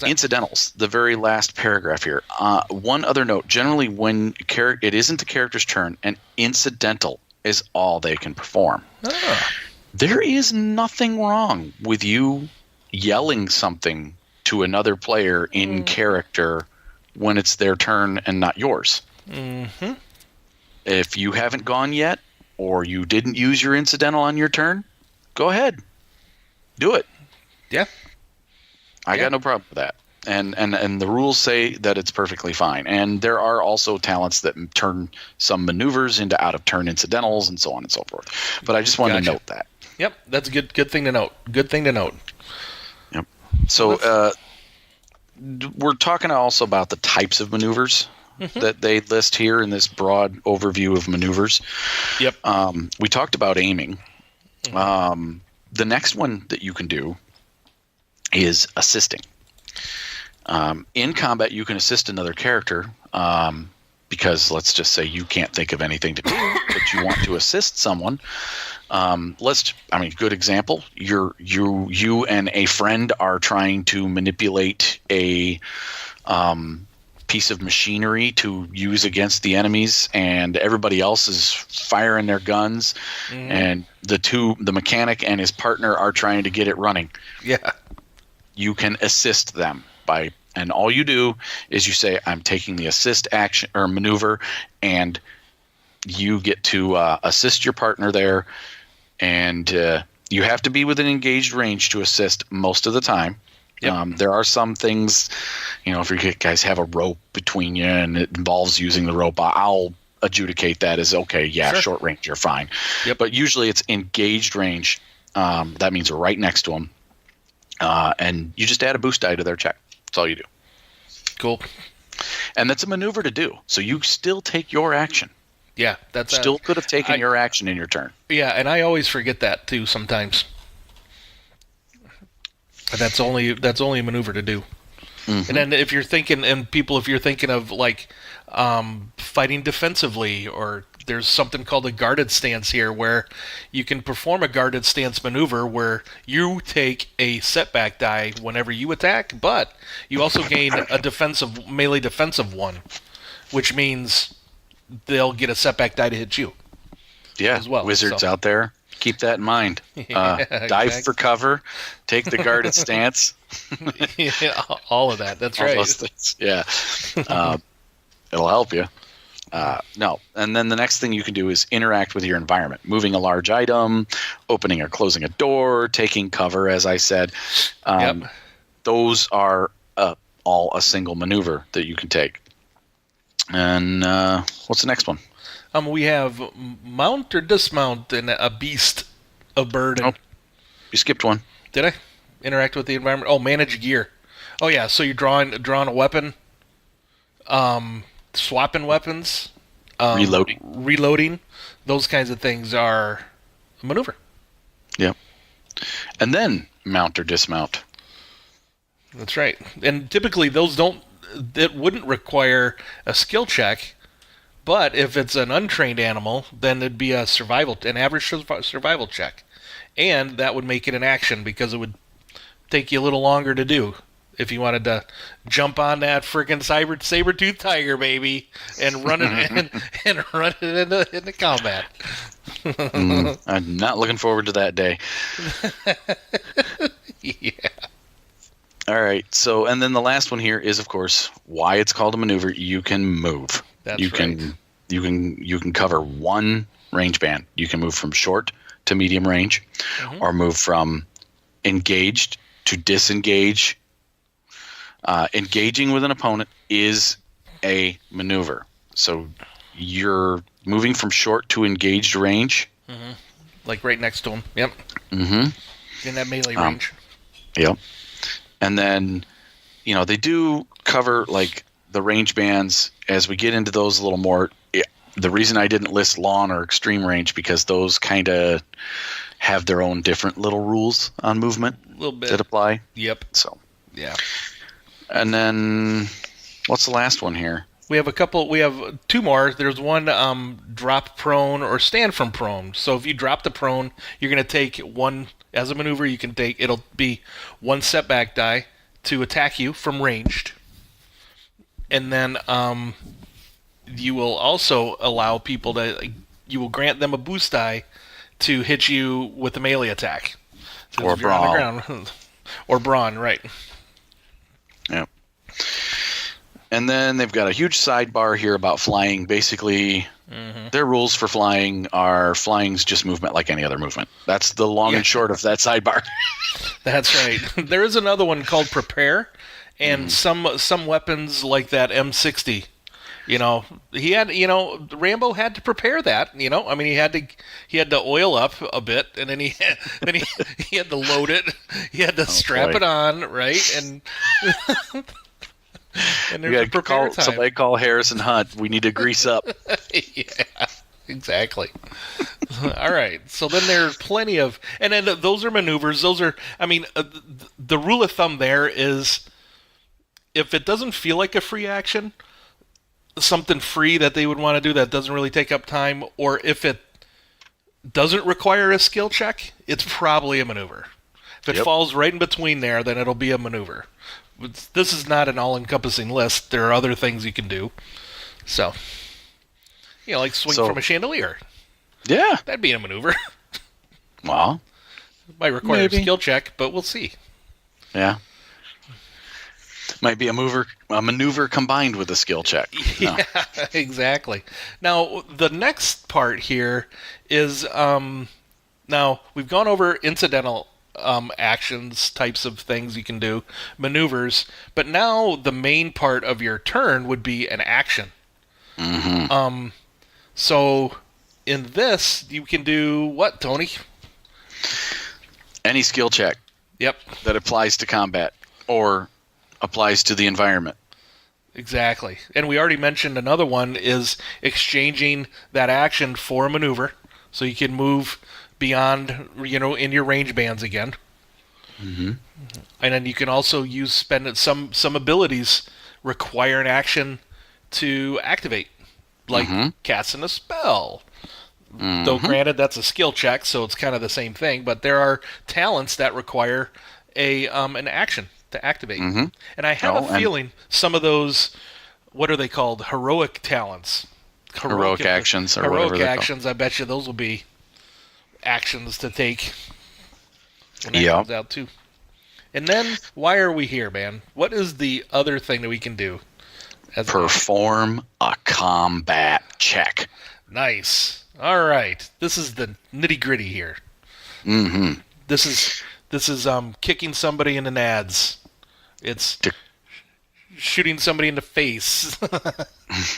Incidentals, the very last paragraph here. One other note: generally, when it isn't the character's turn, an incidental is all they can perform. There is nothing wrong with you yelling something to another player in character when it's their turn and not yours. Mm-hmm. If you haven't gone yet, or you didn't use your incidental on your turn, go ahead. Do it. Yeah. I got no problem with that. And the rules say that it's perfectly fine. And there are also talents that turn some maneuvers into out-of-turn incidentals and so on and so forth. But I just wanted to note that. Yep, that's a good thing to note. Good thing to note. Yep. So we're talking also about the types of maneuvers that they list here in this broad overview of maneuvers. Yep. We talked about aiming. The next one that you can do is assisting. In combat, you can assist another character because let's just say you can't think of anything to do, but you want to assist someone. Good example. You and a friend are trying to manipulate a piece of machinery to use against the enemies, and everybody else is firing their guns, and the mechanic and his partner are trying to get it running. Yeah. You can assist them and all you do is you say, I'm taking the assist action or maneuver, and you get to assist your partner there. And you have to be within engaged range to assist most of the time. Yep. There are some things, if you guys have a rope between you and it involves using the rope, I'll adjudicate that as, okay, sure. Short range, you're fine. Yep. But usually it's engaged range. That means we're right next to them. And you just add a boost die to their check. That's all you do. Cool. And that's a maneuver to do. So you still take your action. Yeah, that's still could have taken your action in your turn. Yeah, and I always forget that too sometimes. That's only a maneuver to do. Mm-hmm. And then if you're thinking of like fighting defensively, or there's something called a guarded stance here, where you can perform a guarded stance maneuver where you take a setback die whenever you attack, but you also gain a melee defensive one, which means they'll get a setback die to hit you. Yeah, as well. Wizards out there, keep that in mind. Dive for cover, take the guarded stance. Yeah, all of that. That's right. Those things. Yeah, it'll help you. No, and then the next thing you can do is interact with your environment, moving a large item, opening or closing a door, taking cover. As I said, those are all a single maneuver that you can take. And what's the next one? We have mount or dismount and a beast of burden. Oh, you skipped one. Did I? Interact with the environment. Oh, manage gear. Oh yeah, so you're drawing a weapon, swapping weapons, reloading. Those kinds of things are a maneuver. Yep. And then mount or dismount. That's right. And typically those it wouldn't require a skill check, but if it's an untrained animal, then it'd be an average survival check. And that would make it an action because it would take you a little longer to do if you wanted to jump on that freaking saber-toothed tiger, baby, and run it and run it into combat. I'm not looking forward to that day. Yeah. All right. So, and then the last one here is, of course, why it's called a maneuver. You can move. That's you right. You can cover one range band. You can move from short to medium range, or move from engaged to disengage. Engaging with an opponent is a maneuver. So you're moving from short to engaged range. Like right next to him. Yep. In that melee range. Yep. And then, they do cover like the range bands as we get into those a little more. The reason I didn't list long or extreme range because those kind of have their own different little rules on movement A little bit. that apply. Yep. So, Yeah. and then what's the last one here? We have two more. There's one drop prone or stand from prone. So if you drop the prone, you're going to take one as a maneuver. It'll be one setback die to attack you from ranged, and then you will also allow people you will grant them a boost die to hit you with a melee attack. So Or if you're on the brawl. ground. Or brawn, right? Yeah. And then they've got a huge sidebar here about flying. Basically, their rules for flying's just movement like any other movement. That's the long and short of that sidebar. That's right. There is another one called prepare, and some weapons like that M60. Rambo had to prepare that. I mean, he had to oil up a bit, and then he had to load it. He had to strap boy. it on, right? And and there's a prepare time. Somebody call Harrison Hunt. We need to grease up. Yeah, exactly. All right. So then there's plenty of, and then those are maneuvers. Those are, the rule of thumb there is, if it doesn't feel like a free action, something free that they would want to do that doesn't really take up time, or if it doesn't require a skill check, it's probably a maneuver. If it falls right in between there, then it'll be a maneuver. This is not an all-encompassing list. There are other things you can do. So, like swing from a chandelier. Yeah. That'd be a maneuver. Well, It might require maybe. a skill check, but we'll see. Yeah. Might be a maneuver combined with a skill check. Yeah, exactly. Now, the next part here is, now, we've gone over incidental actions, types of things you can do, maneuvers, but now the main part of your turn would be an action. So, in this, you can do what, Tony? Any skill check Yep, that applies to combat or applies to the environment. exactly. And we already mentioned another one is exchanging that action for a maneuver, so you can move beyond, in your range bands again. And then you can also spend some abilities require an action to activate, like casting a spell. Though granted, that's a skill check, so it's kind of the same thing. But there are talents that require an action to activate. And I have a feeling some of those, what are they called? Heroic talents. Heroic actions or heroic whatever they're called. actions, I bet you those will be actions to take when that Yep. comes out too. And then, why are we here, man? What is the other thing that we can do? Perform a combat check. Nice. All right. This is the nitty gritty here. This is kicking somebody in the nads. It's shooting somebody in the face,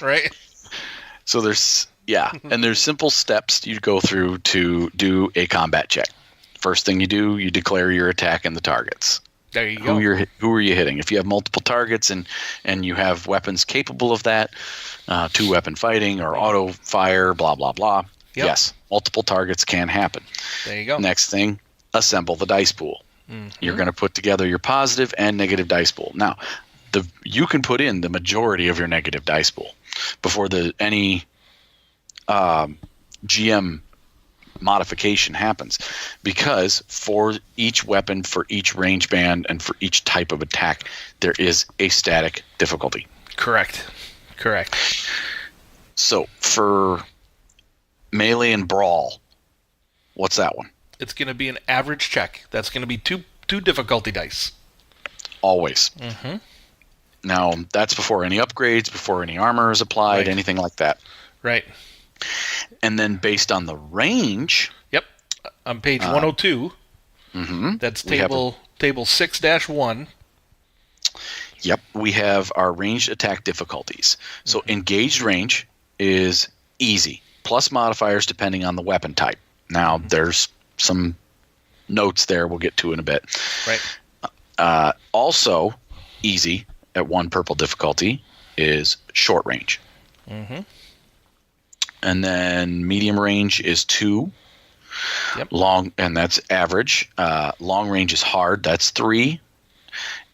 right? So there's simple steps you go through to do a combat check. First thing you do, you declare your attack and the targets. There you go. Who are you hitting? If you have multiple targets and you have weapons capable of that, 2-weapon fighting or auto fire, blah, blah, blah. Yep. Yes, multiple targets can happen. There you go. Next thing, assemble the dice pool. Mm-hmm. You're going to put together your positive and negative dice pool. Now, you can put in the majority of your negative dice pool before any GM modification happens, because for each weapon, for each range band, and for each type of attack, there is a static difficulty. Correct. So for melee and brawl, what's that one? It's going to be an average check. That's going to be two difficulty dice. Always. Mm-hmm. Now, that's before any upgrades, before any armor is applied, Right. anything like that. Right. And then based on the range... Yep. On page 102, that's table 6-1. Yep, we have our ranged attack difficulties. So engaged range is easy, plus modifiers depending on the weapon type. Now, there's some notes there we'll get to in a bit. Right. Also, easy at 1 purple difficulty is short range. Mm-hmm. And then medium range is 2. Yep. Long, and that's average. Long range is hard. That's 3.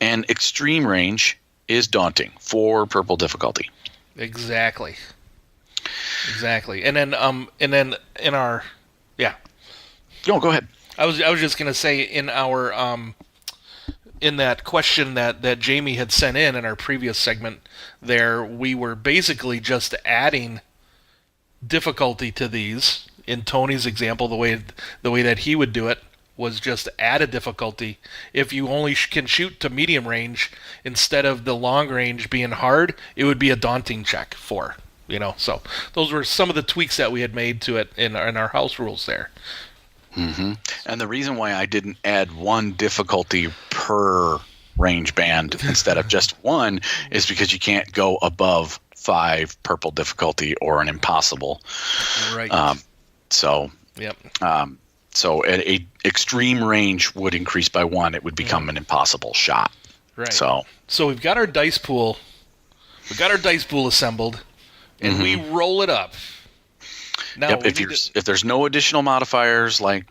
And extreme range is daunting. 4 purple difficulty. Exactly. And then in our Go ahead. I was just gonna say in our in that question that Jamie had sent in our previous segment there, we were basically just adding difficulty to these. In Tony's example, the way that he would do it was just add a difficulty. If you only can shoot to medium range instead of the long range being hard, it would be a daunting check for, So those were some of the tweaks that we had made to it in our house rules there. Mm-hmm. And the reason why I didn't add 1 difficulty per range band instead of just 1 is because you can't go above 5 purple difficulty or an impossible. Right. Yep. So at a extreme range would increase by 1. It would become an impossible shot. Right. So we've got our dice pool. We've got our dice pool assembled, and we roll it up. Now, if there's no additional modifiers, like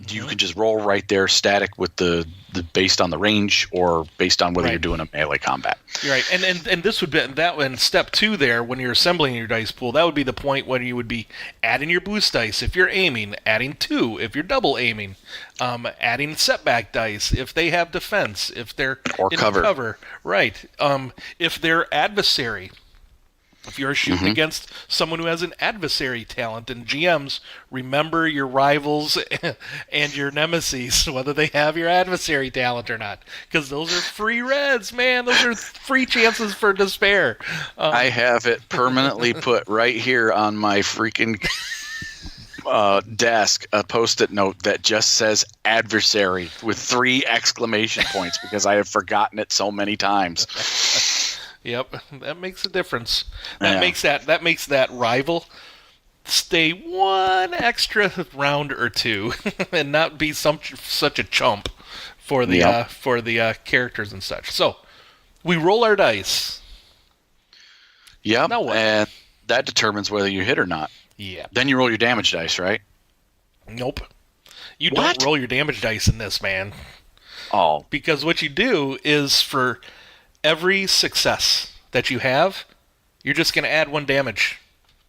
you can just roll right there, static with the based on the range or based on whether you're doing a melee combat. You're right, and this would be that in step 2 there when you're assembling your dice pool. That would be the point when you would be adding your boost dice if you're aiming, adding 2 if you're double aiming, adding setback dice if they have defense, if they're in cover, right? If they're adversary. If you're shooting against someone who has an adversary talent, and GMs, remember your rivals and your nemesis, whether they have your adversary talent or not, because those are free reds, man. Those are free chances for despair. I have it permanently put right here on my freaking desk, a Post-it note that just says adversary with 3 exclamation points because I have forgotten it so many times. Yep, that makes a difference. That makes that rival stay 1 extra round or 2 and not be such a chump for the characters and such. So we roll our dice. Yep, now what? And that determines whether you hit or not. Yeah. Then you roll your damage dice, right? Nope. You don't roll your damage dice in this, man. Oh. Because what you do is for every success that you have, you're just going to add 1 damage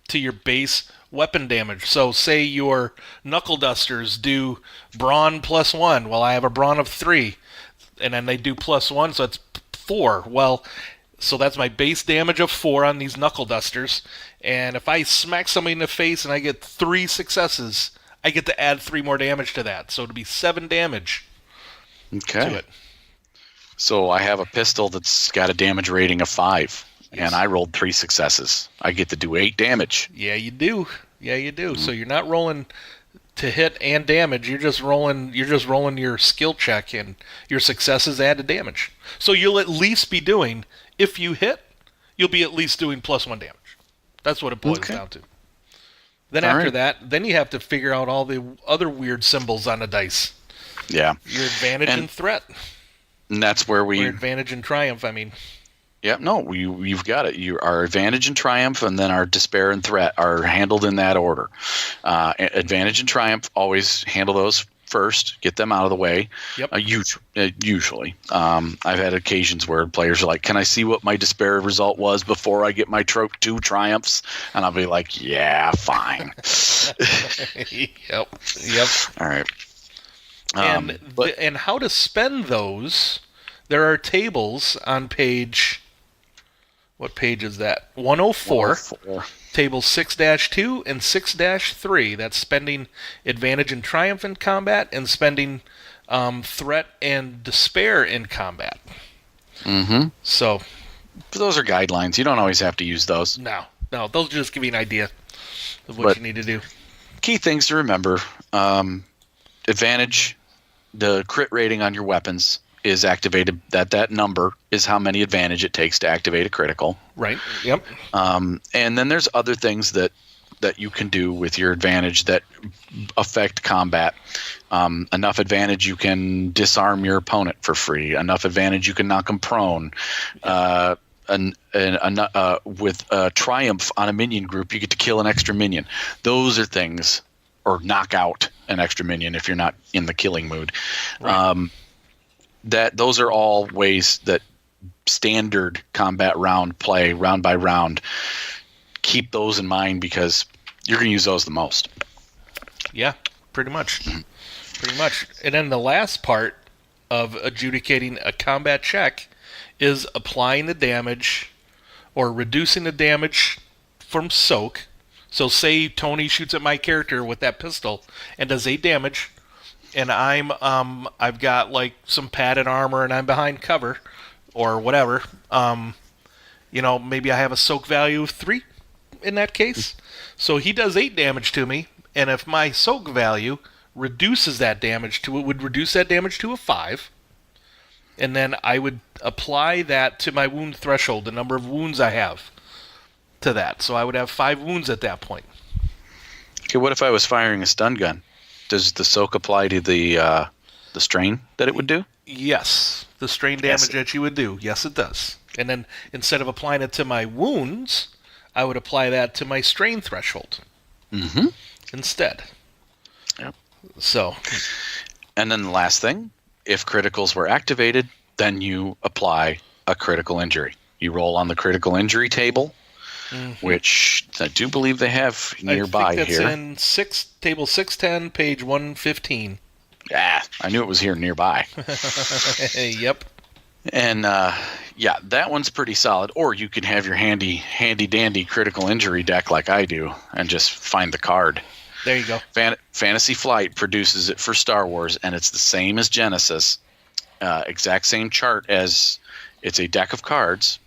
to your base weapon damage. So say your knuckle dusters do brawn +1. Well, I have a brawn of 3. And then they do +1, so it's 4. Well, so that's my base damage of 4 on these knuckle dusters. And if I smack somebody in the face and I get 3 successes, I get to add 3 more damage to that. So it'll be 7 damage to it. So I have a pistol that's got a damage rating of 5, and I rolled 3 successes. I get to do 8 damage. Yeah, you do. So you're not rolling to hit and damage. You're just rolling your skill check, and your successes add to damage. So you'll at least be doing, if you hit, you'll be at least doing +1 damage That's what it boils Okay. down to. Then All after right. that, then you have to figure out all the other weird symbols on the dice. Yeah. Your advantage and threat. And that's where Or advantage and triumph, I mean. Yeah, no, you've got it. Our advantage and triumph, and then our despair and threat are handled in that order. Advantage and triumph, always handle those first, get them out of the way. Yep. Usually. I've had occasions where players are like, can I see what my despair result was before I get my 2 triumphs? And I'll be like, yeah, fine. Yep. All right. And how to spend those, there are tables on page... What page is that? 104. Table 6-2 and 6-3. That's spending advantage and triumph in combat and spending threat and despair in combat. Mm-hmm. So those are guidelines. You don't always have to use those. No, those just give you an idea of what you need to do. Key things to remember. Advantage, the crit rating on your weapons is activated. That number is how many advantage it takes to activate a critical. Right. Yep. And then there's other things that you can do with your advantage that affect combat. Enough advantage you can disarm your opponent for free. Enough advantage you can knock them prone. With triumph on a minion group, you get to kill an extra minion. Those are things, or knock out an extra minion if you're not in the killing mood. Right. Those are all ways that standard combat round play, round by round, keep those in mind because you're going to use those the most. Yeah, pretty much. And then the last part of adjudicating a combat check is applying the damage or reducing the damage from soak. So say Tony shoots at my character with that pistol and does 8 damage, and I've got like some padded armor and I'm behind cover or whatever. Maybe I have a soak value of 3 in that case. So he does 8 damage to me, and if my soak value reduces that damage would reduce that damage to a 5. And then I would apply that to my wound threshold, the number of wounds I have to that. So I would have 5 wounds at that point. Okay, what if I was firing a stun gun? Does the soak apply to the strain that it would do? Yes. The strain damage that you would do. Yes, it does. And then instead of applying it to my wounds, I would apply that to my strain threshold instead. Yep. So. And then the last thing, if criticals were activated, then you apply a critical injury. You roll on the critical injury table, which I do believe they have nearby I think here. It's in table 610, page 115. Yeah, I knew it was here nearby. Yep. And that one's pretty solid. Or you can have your handy dandy critical injury deck like I do and just find the card. There you go. Fantasy Flight produces it for Star Wars, and it's the same as Genesis. Exact same chart as it's a deck of cards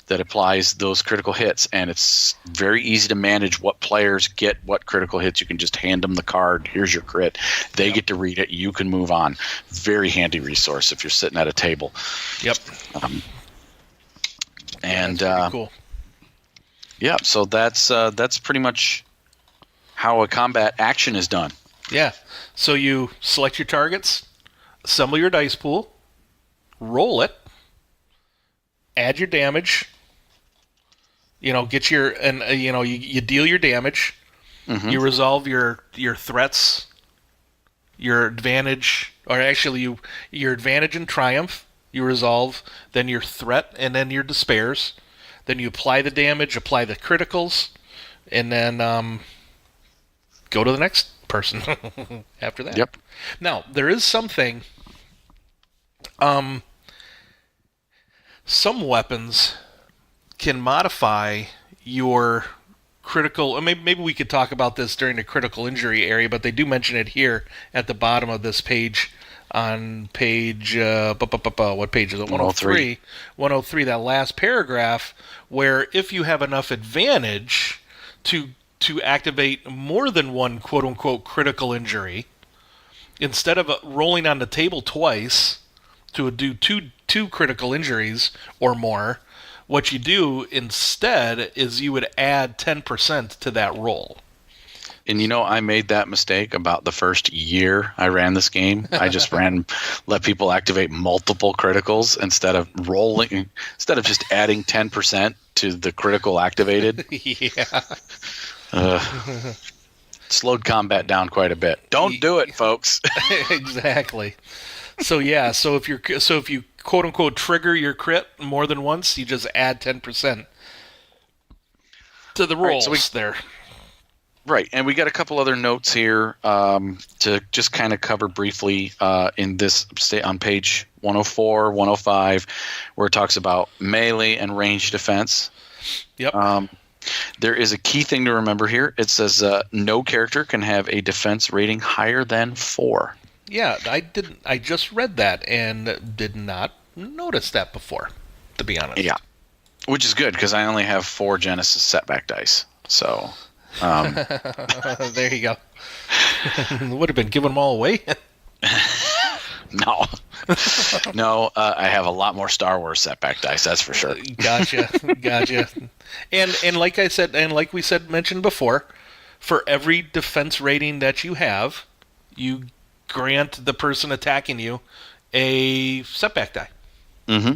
that applies those critical hits, and it's very easy to manage what players get, what critical hits. You can just hand them the card. Here's your crit. They get to read it. You can move on. Very handy resource if you're sitting at a table. Yep. Pretty cool. Yeah, so that's pretty much how a combat action is done. Yeah. So you select your targets, assemble your dice pool, roll it, add your damage. Get your you deal your damage. Mm-hmm. You resolve your threats, your advantage, or actually your advantage and triumph. You resolve, then your threat, and then your despairs. Then you apply the damage, apply the criticals, and then go to the next person after that. Yep. Now, there is something. Some weapons can modify your critical. Or maybe we could talk about this during the critical injury area, but they do mention it here at the bottom of this page. On page, what page is it? 103. 103, that last paragraph, where if you have enough advantage to activate more than one quote-unquote critical injury, instead of rolling on the table twice to do two critical injuries or more, What you do instead is you would add 10% to that roll. And I made that mistake about the first year I ran this game. I just let people activate multiple criticals instead of just adding 10% to the critical activated. Yeah. Slowed combat down quite a bit. Don't do it, folks. Exactly. So if you quote unquote trigger your crit more than once, you just add 10% to the rolls there. Right, and we got a couple other notes here to just kind of cover briefly in this on page 104, 105, where it talks about melee and range defense. Yep. There is a key thing to remember here. It says no character can have a defense rating higher than 4. Yeah, I just read that and did not notice that before, to be honest. Yeah, which is good because I only have 4 Genesys setback dice, so... There you go. Would have been giving them all away. No, I have a lot more Star Wars setback dice. That's for sure. Gotcha. And like I said, and like we mentioned before, for every defense rating that you have, you grant the person attacking you a setback die. Mm-hmm.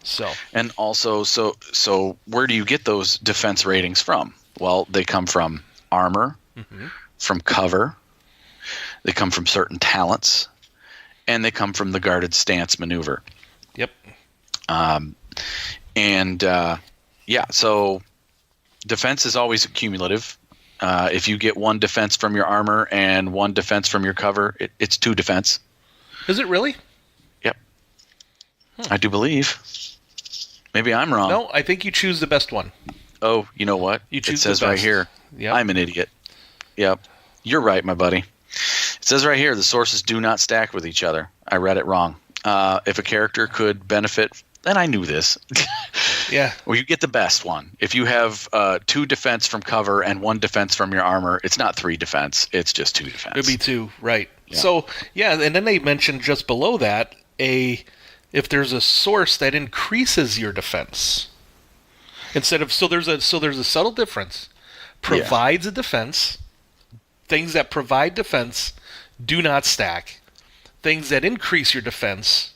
So. And also, so where do you get those defense ratings from? Well, they come from armor, from cover, they come from certain talents, and they come from the guarded stance maneuver. Yep. So defense is always cumulative. If you get 1 defense from your armor and 1 defense from your cover, it's 2 defense. Is it really? Yep. I do believe. Maybe I'm wrong. No, I think you choose the best one. Oh, you know what? You choose it says the best. Right here. Yep. I'm an idiot. Yep. You're right, my buddy. It says right here, the sources do not stack with each other. I read it wrong. If a character could benefit, then I knew this. Yeah. Well, you get the best one. If you have 2 defense from cover and 1 defense from your armor, it's not 3 defense. It's just 2 defense. It'd be 2, right. Yeah. So, yeah, and then they mentioned just below that, if there's a source that increases your defense. So there's a subtle difference. Provides a defense. Things that provide defense do not stack. Things that increase your defense,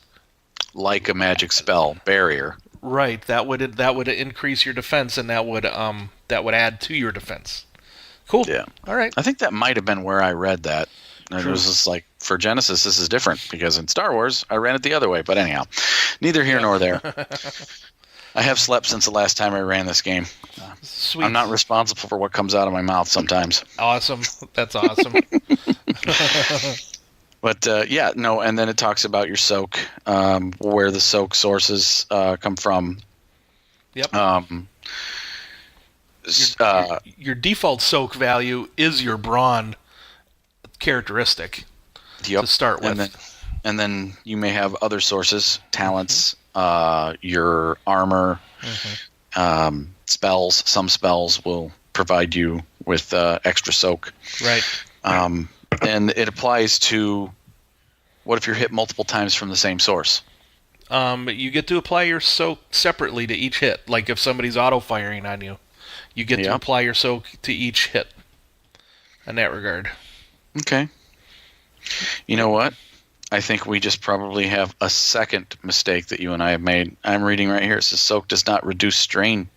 like a magic spell, barrier. Right, that would increase your defense, and that would add to your defense. Cool. Yeah. All right. I think that might have been where I read that. And it was just like, for Genesis, this is different because in Star Wars, I ran it the other way. But anyhow, neither here nor there. I have slept since the last time I ran this game. Sweet. I'm not responsible for what comes out of my mouth sometimes. Awesome. That's awesome. But and then it talks about your soak, where the soak sources come from. Yep. Your default soak value is your brawn characteristic to start with. And then you may have other sources, talents, your armor, spells. Some spells will provide you with extra soak. Right. And it applies to what if you're hit multiple times from the same source? You get to apply your soak separately to each hit. Like if somebody's auto-firing on you, you get to apply your soak to each hit in that regard. Okay. You know what? I think we just probably have a second mistake that you and I have made. I'm reading right here. It says soak does not reduce strain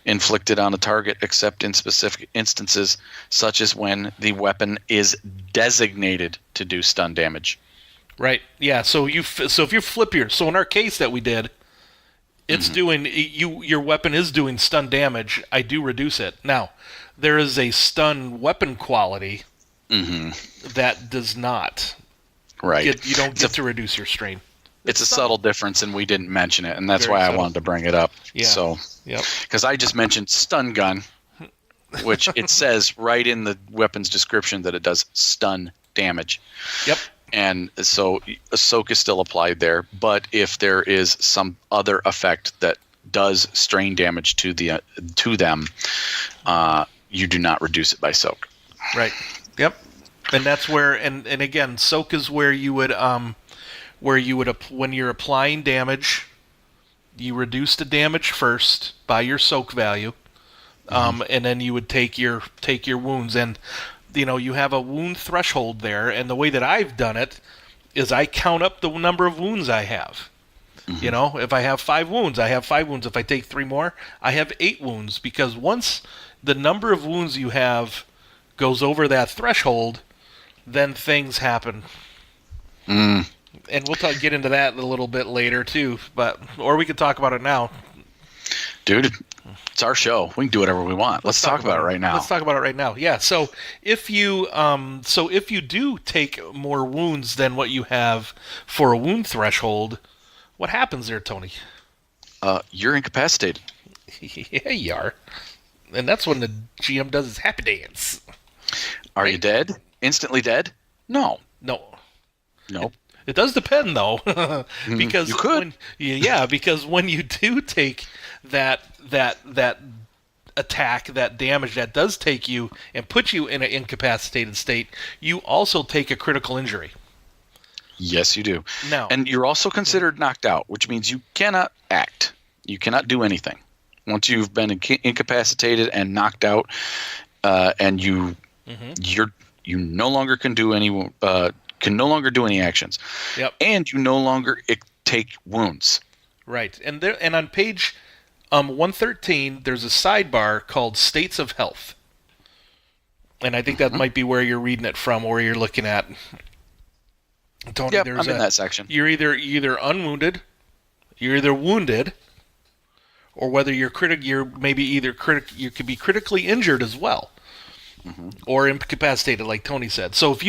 inflicted on a target except in specific instances, such as when the weapon is designated to do stun damage. Right. Yeah. So if you flip so in our case that we did, it's doing your weapon is doing stun damage. I do reduce it. Now, there is a stun weapon quality that does not. Right. You don't get to reduce your strain. It's a subtle difference, and we didn't mention it, and that's why I wanted to bring it up. Yeah. So, because I just mentioned stun gun, which it says right in the weapon's description that it does stun damage. Yep. And so a soak is still applied there, but if there is some other effect that does strain damage to them, you do not reduce it by soak. Right. Yep. And that's where, and again, soak is where you would when you're applying damage, you reduce the damage first by your soak value, and then you would take your wounds, and you have a wound threshold there. And the way that I've done it is I count up the number of wounds I have. If I have 5 wounds, I have 5 wounds. If I take 3 more, I have 8 wounds, because once the number of wounds you have goes over that threshold, then things happen. And we'll get into that a little bit later too, or we could talk about it now. Dude, it's our show. We can do whatever we want. Let's talk about it right now. Let's talk about it right now. Yeah. So if you do take more wounds than what you have for a wound threshold, what happens there, Tony? You're incapacitated. Yeah, you are. And that's when the GM does his happy dance. Are you dead? Instantly dead? No. Nope. It does depend, though, because you could. Because when you do take that attack, that damage that does take you and put you in an incapacitated state, you also take a critical injury. Yes, you do. No. And you're also considered knocked out, which means you cannot act. You cannot do anything. Once you've been incapacitated and knocked out, and you no longer can do any actions. Yep. And you no longer take wounds. Right. And on page 113, there's a sidebar called States of Health. And I think that might be where you're reading it from, or where you're looking at. Tony, yep, I'm in that section. You're either unwounded, you're either wounded, or whether you could be critically injured as well. Or incapacitated, like Tony said. So if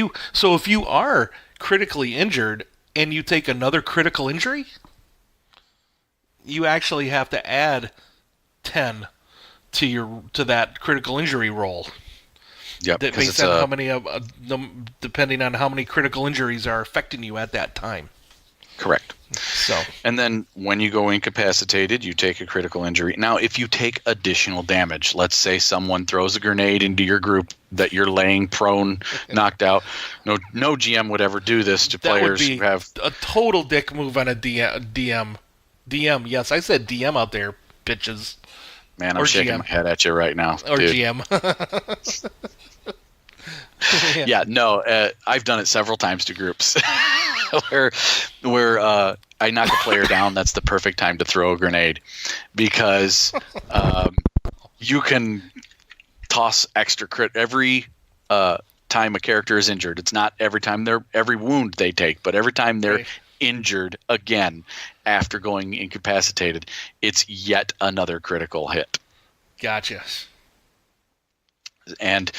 you are critically injured and you take another critical injury, you actually have to add 10 to that critical injury roll. Yep, based on how many depending on how many critical injuries are affecting you at that time. Correct. So, and then when you go incapacitated, you take a critical injury. Now, if you take additional damage, let's say someone throws a grenade into your group that you're laying prone, knocked out. No GM would ever do this to players who have a total dick move on a DM. Yes, I said DM out there, bitches. Man, I'm shaking my head at you right now. Or dude. GM. I've done it several times to groups where I knock a player down. That's the perfect time to throw a grenade, because you can toss extra crit every time a character is injured. It's not every wound they take, but every time they're injured again after going incapacitated, it's yet another critical hit. Gotcha. And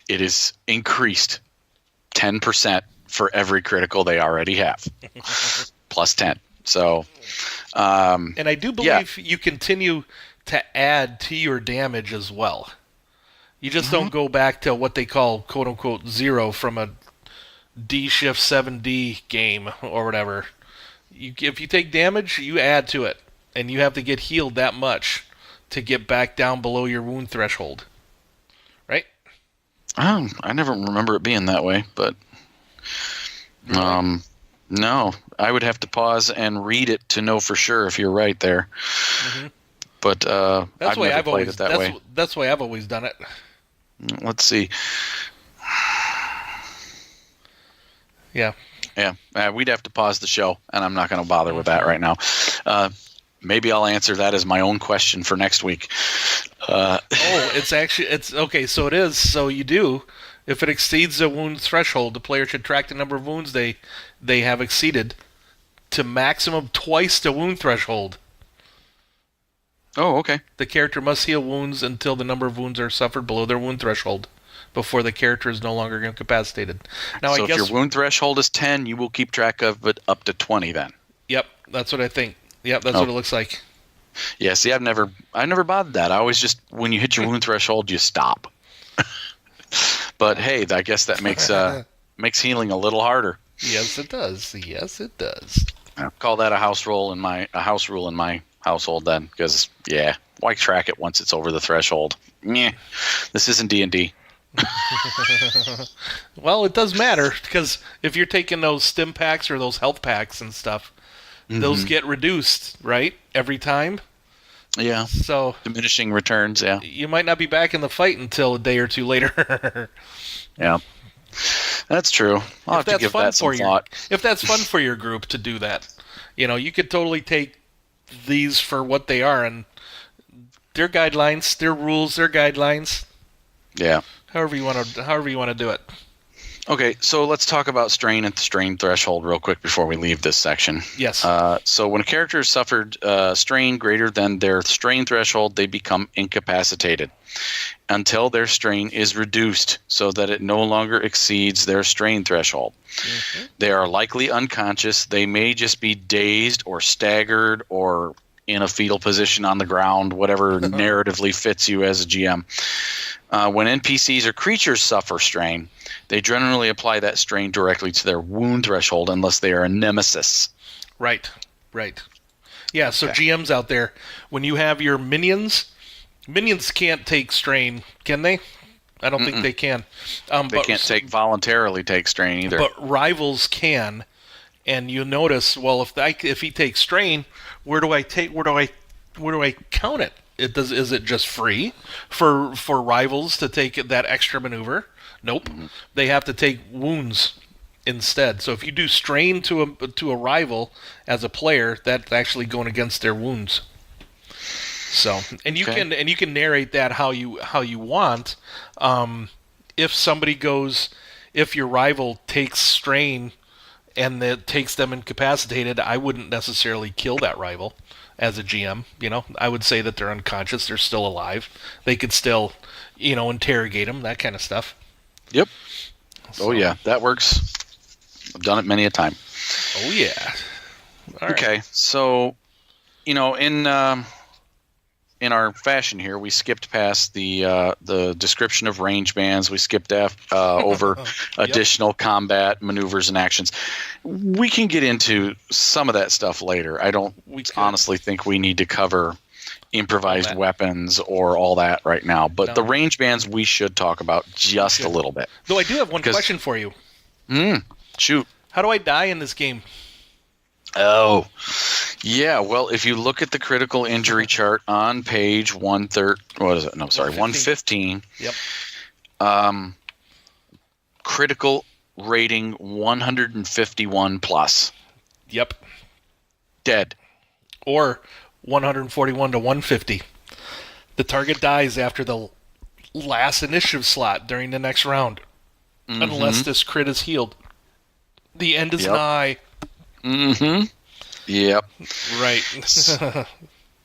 it is increased 10% for every critical they already have, plus 10. So, and I do believe you continue to add to your damage as well. You just don't go back to what they call "quote unquote" 0 from a D shift 7D game or whatever. If you take damage, you add to it, and you have to get healed that much to get back down below your wound threshold. Right? I never remember it being that way, but no, I would have to pause and read it to know for sure if you're right there. But that's I've never played it that way. That's the way I've always done it. Let's see. Yeah, we'd have to pause the show, and I'm not going to bother with that right now. Maybe I'll answer that as my own question for next week. It's okay. So it is. So you do. If it exceeds the wound threshold, the player should track the number of wounds they have exceeded to maximum twice the wound threshold. Oh, okay. The character must heal wounds until the number of wounds are suffered below their wound threshold before the character is no longer incapacitated. Now, so if your wound threshold is 10, you will keep track of it up to 20 then. Yep, that's what I think. Yep, that's what it looks like. Yeah, see, I never bothered that. I always just, when you hit your wound threshold, you stop. But hey, I guess that makes healing a little harder. Yes, it does. Yes, it does. I'll call that a house rule in my household then, because why track it once it's over the threshold? Meh. This isn't D&D. Well, it does matter, because if you're taking those stim packs or those health packs and stuff, those get reduced, right? Every time. Yeah. So diminishing returns, yeah. You might not be back in the fight until a day or two later. Yeah. That's true. I'll have to give that some thought. If that's fun for your group to do that. You could totally take these for what they are, and their guidelines, their rules, their guidelines. Yeah. However you want to do it. Okay, so let's talk about strain and strain threshold real quick before we leave this section. Yes. So when a character has suffered strain greater than their strain threshold, they become incapacitated until their strain is reduced so that it no longer exceeds their strain threshold. Mm-hmm. They are likely unconscious. They may just be dazed or staggered or in a fetal position on the ground, whatever narratively fits you as a GM. When NPCs or creatures suffer strain, they generally apply that strain directly to their wound threshold unless they are a nemesis. Right. Yeah, so okay. GMs out there, when you have your minions can't take strain, can they? I don't think they can. They can't voluntarily take strain either. But rivals can, and you'll notice, well, if he takes strain, where do I count it? Is it just free for rivals to take that extra maneuver? Nope. Mm-hmm. They have to take wounds instead. So if you do strain to a rival as a player, that's actually going against their wounds. So, and you can narrate that how you want. If your rival takes strain and that takes them incapacitated, I wouldn't necessarily kill that rival as a GM. I would say that they're unconscious, they're still alive. They could still, interrogate them, that kind of stuff. Yep. So, oh yeah, that works. I've done it many a time. Oh yeah. All okay, right. So, in our fashion here, we skipped past the description of range bands. We skipped over additional combat maneuvers and actions. We can get into some of that stuff later. I don't honestly think we need to cover improvised weapons or all that right now. But the range bands we should talk about just a little bit. Though I do have one question for you. Shoot. How do I die in this game? Oh, yeah. Well, if you look at the critical injury chart on page 115. Yep. Critical rating 151 plus. Yep. Dead. Or 141 to 150. The target dies after the last initiative slot during the next round, unless this crit is healed. The end is nigh. Mm-hmm. Yep. Right.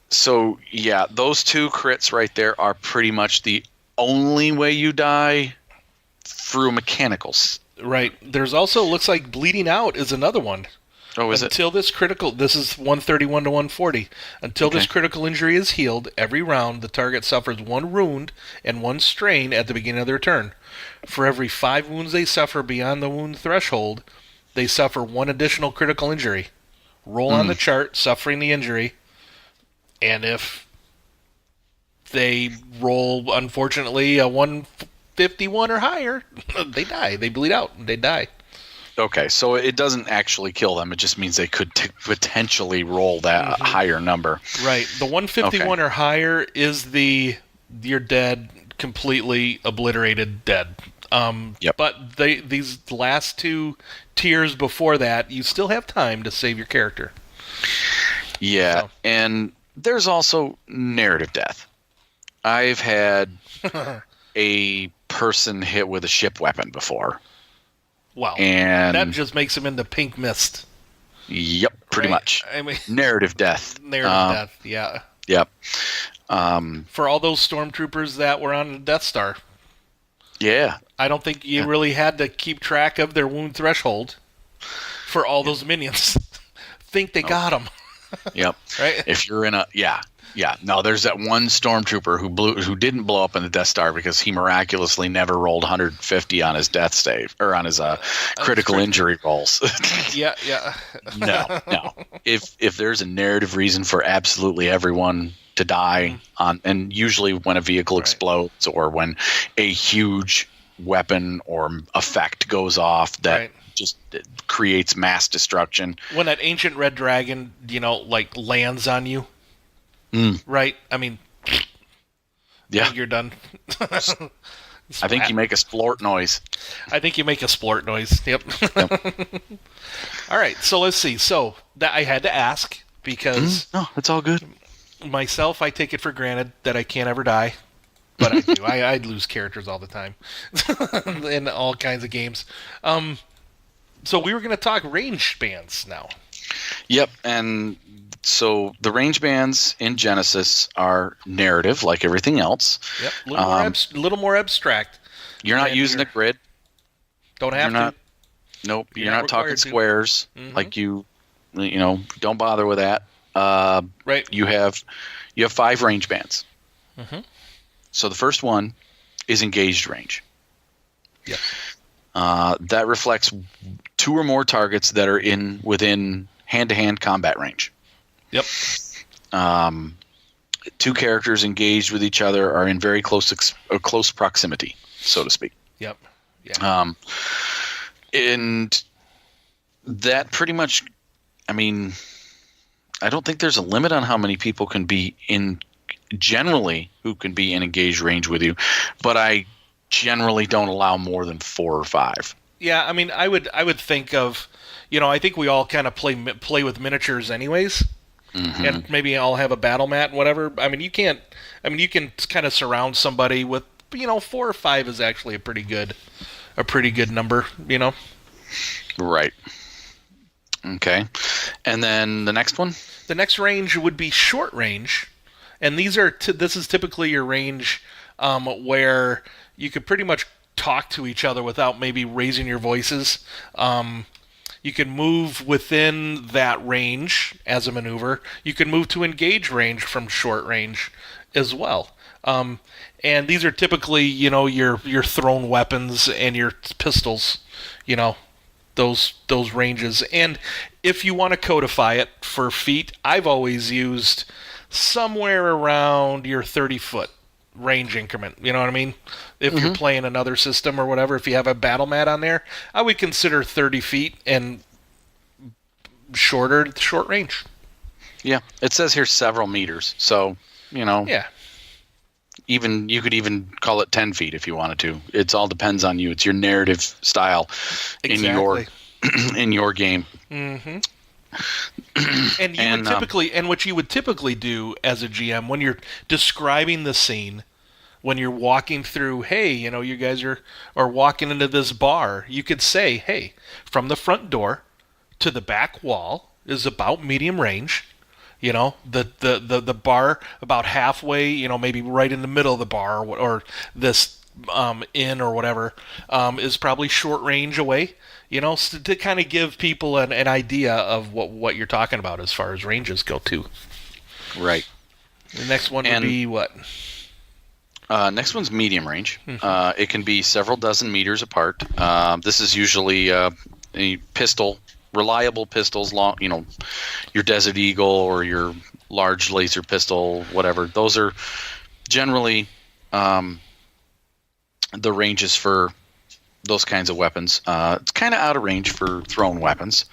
So, yeah, those two crits right there are pretty much the only way you die through mechanicals. Right. There's also, looks like bleeding out is another one. Oh, is Until this is 131 to 140. Until this critical injury is healed, every round the target suffers one wound and one strain at the beginning of their turn. For every 5 wounds they suffer beyond the wound threshold, they suffer one additional critical injury. Roll on the chart, suffering the injury, and if they roll, unfortunately, a 151 or higher, they die. They bleed out. They die. Okay, so it doesn't actually kill them. It just means they could potentially roll that higher number. Right. The 151 or higher is you're dead, completely obliterated, dead. Yep. But these last 2 tiers before that, you still have time to save your character. Yeah, and there's also narrative death. I've had a person hit with a ship weapon before. Wow. And that just makes him into pink mist. Yep, pretty much. I mean, narrative death. Death, yeah. Yep. For all those stormtroopers that were on the Death Star. Yeah. I don't think you really had to keep track of their wound threshold for all those minions. Think they got them. Yep. Right? If you're in no, there's that one stormtrooper who didn't blow up in the Death Star because he miraculously never rolled 150 on his death save or on his critical injury rolls. Yeah. No. If there's a narrative reason for absolutely everyone to die and usually when a vehicle explodes or when a huge weapon or effect goes off that just creates mass destruction. When that ancient red dragon, like lands on you, right? I mean, yeah, you're done. I think you make a splort noise. Yep. All right, so let's see. So that I had to ask because no, it's all good. Myself, I take it for granted that I can't ever die, but I do. I lose characters all the time in all kinds of games. So we were going to talk range bands now. Yep, and so the range bands in Genesis are narrative, like everything else. Yep, a little more abstract. You're not using a grid. Don't have to. Nope, you're not talking squares. Like you don't bother with that. Right. You have 5 range bands. Mm-hmm. So the first one is engaged range. Yep. That reflects 2 or more targets that are within hand-to-hand combat range. Yep. 2 characters engaged with each other are in very close proximity, so to speak. Yep. Yeah. And that pretty much, I mean, I don't think there's a limit on how many people can be who can be in engaged range with you, but I generally don't allow more than 4 or 5. Yeah, I mean, I would think of, I think we all kind of play with miniatures anyways. Mm-hmm. And maybe I'll have a battle mat, whatever. I mean, you can kind of surround somebody with, 4 or 5 is actually a pretty good number, Right. Okay. And then the next one? The next range would be short range. And this is typically your range where you could pretty much talk to each other without maybe raising your voices. You can move within that range as a maneuver. You can move to engage range from short range as well. And these are typically, your thrown weapons and your pistols, those ranges. And if you want to codify it for feet, I've always used somewhere around your 30-foot range increment. You know what I mean? If you're playing another system or whatever, if you have a battle mat on there, I would consider 30 feet and short range. Yeah, it says here several meters, so Yeah. Even you could even call it 10 feet if you wanted to. It all depends on you. It's your narrative style in your game. Mm-hmm. And what you would typically do as a GM when you're describing the scene, when you're walking through, hey, you guys are walking into this bar, you could say, hey, from the front door to the back wall is about medium range. The bar about halfway, maybe right in the middle of the bar or this inn or whatever is probably short range away. To kind of give people an idea of what you're talking about as far as ranges go too. Right. The next one would be what? Next one's medium range. Mm-hmm. It can be several dozen meters apart. This is usually a pistol. Reliable pistols, long, your Desert Eagle or your large laser pistol, whatever. Those are generally the ranges for those kinds of weapons. It's kind of out of range for thrown weapons.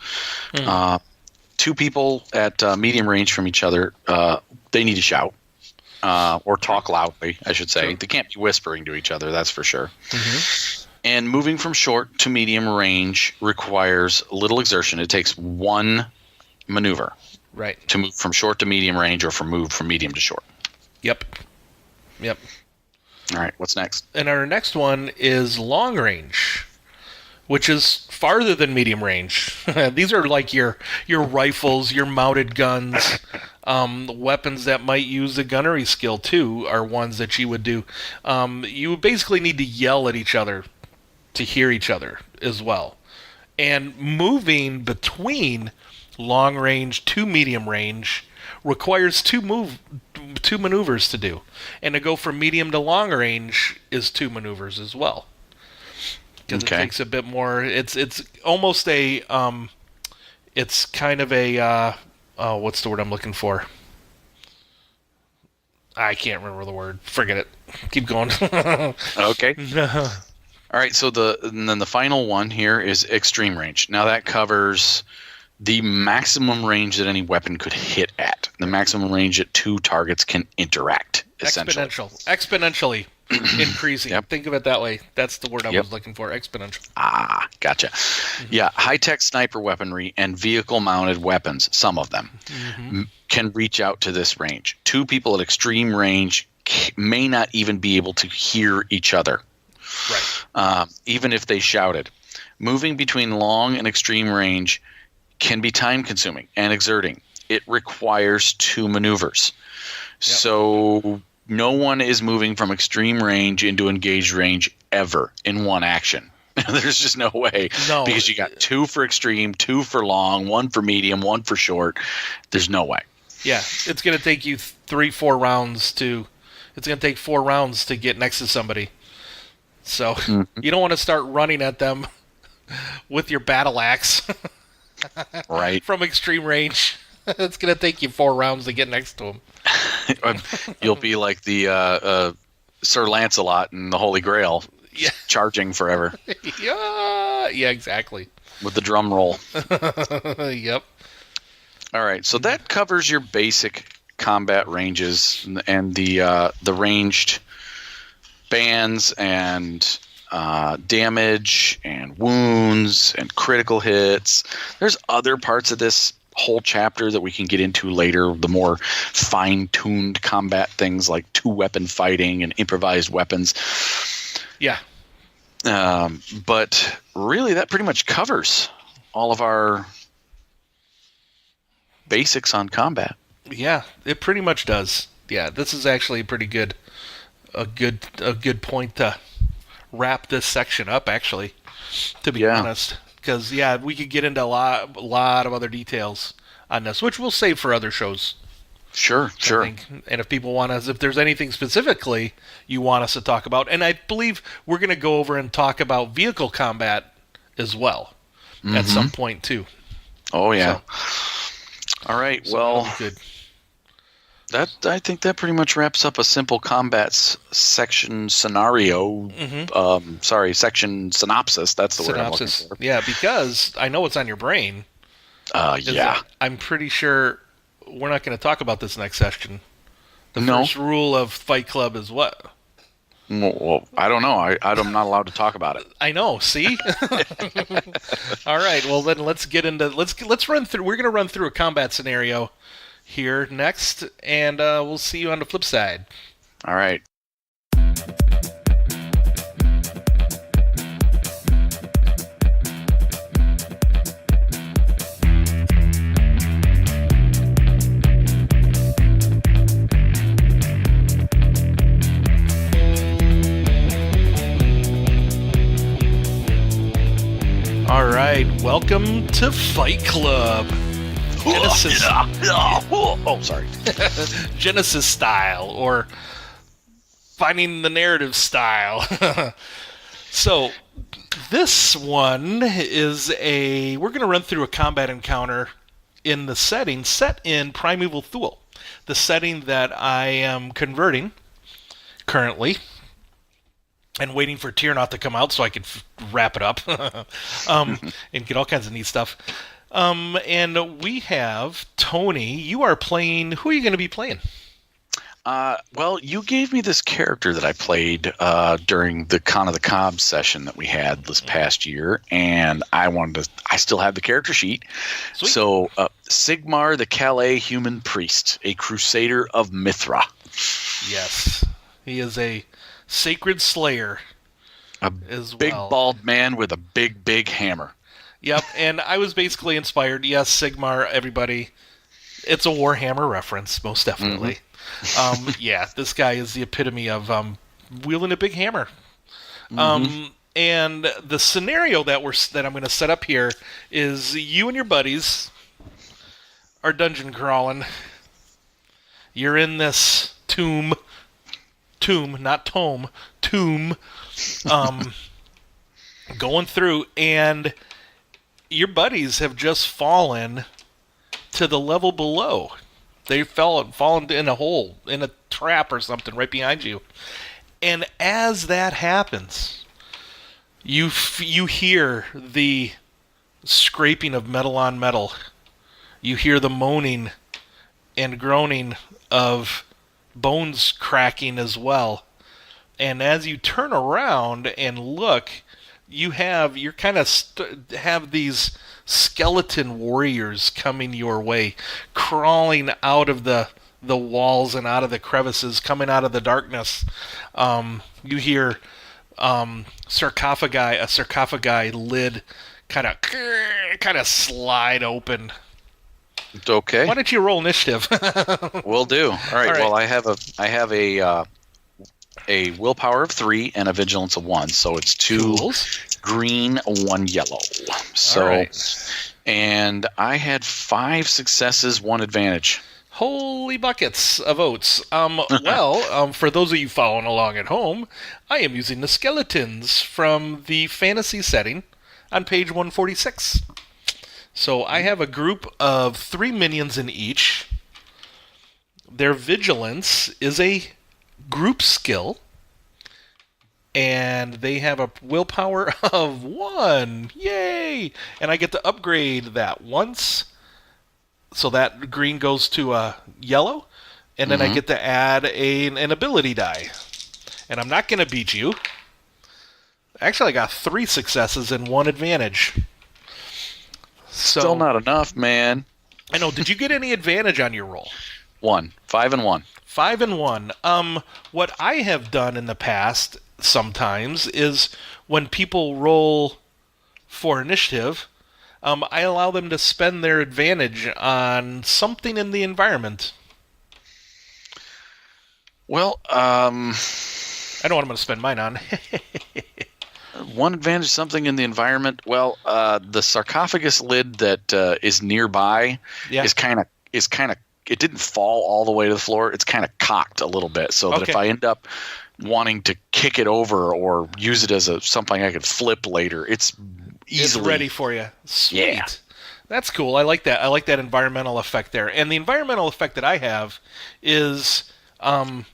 2 people at medium range from each other, they need to shout or talk loudly, I should say. Sure. They can't be whispering to each other, that's for sure. Mm-hmm. And moving from short to medium range requires little exertion. It takes 1 maneuver, right, to move from short to medium range or move from medium to short. Yep. All right, what's next? And our next one is long range, which is farther than medium range. These are like your rifles, your mounted guns, weapons that might use the gunnery skill too are ones that you would do. You basically need to yell at each other to hear each other as well. And moving between long range to medium range requires 2 maneuvers to do. And to go from medium to long range is 2 maneuvers as well. Because it takes a bit more. It's almost a it's kind of a what's the word I'm looking for? I can't remember the word. Forget it. Keep going. Okay. All right, so and then the final one here is extreme range. Now that covers the maximum range that any weapon could hit at. The maximum range at 2 targets can interact, essentially. Exponentially increasing. Yep. Think of it that way. That's the word I was looking for, exponential. Ah, gotcha. Yeah, high-tech sniper weaponry and vehicle-mounted weapons, some of them, can reach out to this range. 2 people at extreme range may not even be able to hear each other. Right. Even if they shouted. Moving between long and extreme range can be time-consuming and exerting. It requires 2 maneuvers. Yep. So no one is moving from extreme range into engaged range ever in one action. There's just no way. No. Because you got 2 for extreme, 2 for long, 1 for medium, 1 for short. There's no way. Yeah, it's going to take you 3-4 rounds to... It's going to take 4 rounds to get next to somebody. So you don't want to start running at them with your battle axe right from extreme range. It's going to take you 4 rounds to get next to them. You'll be like the Sir Lancelot in the Holy Grail, charging forever. Yeah, exactly. With the drum roll. Yep. All right, so that covers your basic combat ranges and the ranged bands and damage and wounds and critical hits. There's other parts of this whole chapter that we can get into later, the more fine-tuned combat things like 2-weapon fighting and improvised weapons. Yeah. But really, that pretty much covers all of our basics on combat. Yeah, it pretty much does. Yeah, this is actually pretty good. A good point to wrap this section up, actually, to be honest. Because, we could get into a lot of other details on this, which we'll save for other shows. Sure. And if people want us, if there's anything specifically you want us to talk about, and I believe we're going to go over and talk about vehicle combat as well at some point, too. Oh, yeah. All right, well... Good. I think that pretty much wraps up a simple combat section scenario. Section synopsis. That's the word I'm looking for. Yeah, because I know what's on your brain. I'm pretty sure we're not going to talk about this next section. The first rule of Fight Club is what? Well, I don't know. I'm not allowed to talk about it. I know. See. All right. Well, then let's get into let's run through. We're going to run through a combat scenario here next, and we'll see you on the flip side. All right. All right, welcome to Fight Club. Genesis. Oh, sorry. Genesis style, or finding the narrative style. So, this one is we're going to run through a combat encounter in the setting set in Primeval Thule, the setting that I am converting currently, and waiting for Tiernaut to come out so I can wrap it up and get all kinds of neat stuff. And we have Tony. You are playing. Who are you going to be playing? Well, you gave me this character that I played during the Con of the Cobb session that we had this past year, and I still have the character sheet. Sweet. So, Sigmar the Calais Human Priest, a Crusader of Mithra. Yes, he is a sacred slayer. Big bald man with a big hammer. Yep, and I was basically inspired. Yes, Sigmar, everybody. It's a Warhammer reference, most definitely. This guy is the epitome of wielding a big hammer. And the scenario that I'm going to set up here is you and your buddies are dungeon crawling. You're in this tomb, not tome, tomb, going through, and your buddies have just fallen to the level below. They've fallen in a hole, in a trap or something right behind you. And as that happens, You hear the scraping of metal on metal. You hear the moaning and groaning of bones cracking as well. And as you turn around and look, you're kind of have these skeleton warriors coming your way, crawling out of the walls and out of the crevices, coming out of the darkness. You hear a sarcophagi lid kind of slide open. Okay. Why don't you roll initiative? Will do. All right. Well, I have a willpower of 3 and a vigilance of 1, so it's 2 green, 1 yellow. So, right. And I had 5 successes, 1 advantage. Holy buckets of oats. For those of you following along at home, I am using the skeletons from the fantasy setting on page 146. So I have a group of 3 minions in each. Their vigilance is a group skill, and they have a willpower of 1. Yay! And I get to upgrade that once. So that green goes to a yellow, and then I get to add an ability die. And I'm not going to beat you. Actually, I got 3 successes and 1 advantage. So, still not enough, man. I know. Did you get any advantage on your roll? 1. 5 and 1. 5 and 1. What I have done in the past sometimes is when people roll for initiative, I allow them to spend their advantage on something in the environment. Well, I know what I'm going to spend mine on. 1 advantage, something in the environment. Well, the sarcophagus lid that is nearby is kind of. It didn't fall all the way to the floor. It's kind of cocked a little bit, so that if I end up wanting to kick it over or use it as something I could flip later, it's easily ready for you. Sweet. Yeah. That's cool. I like that. I like that environmental effect there. And the environmental effect that I have is one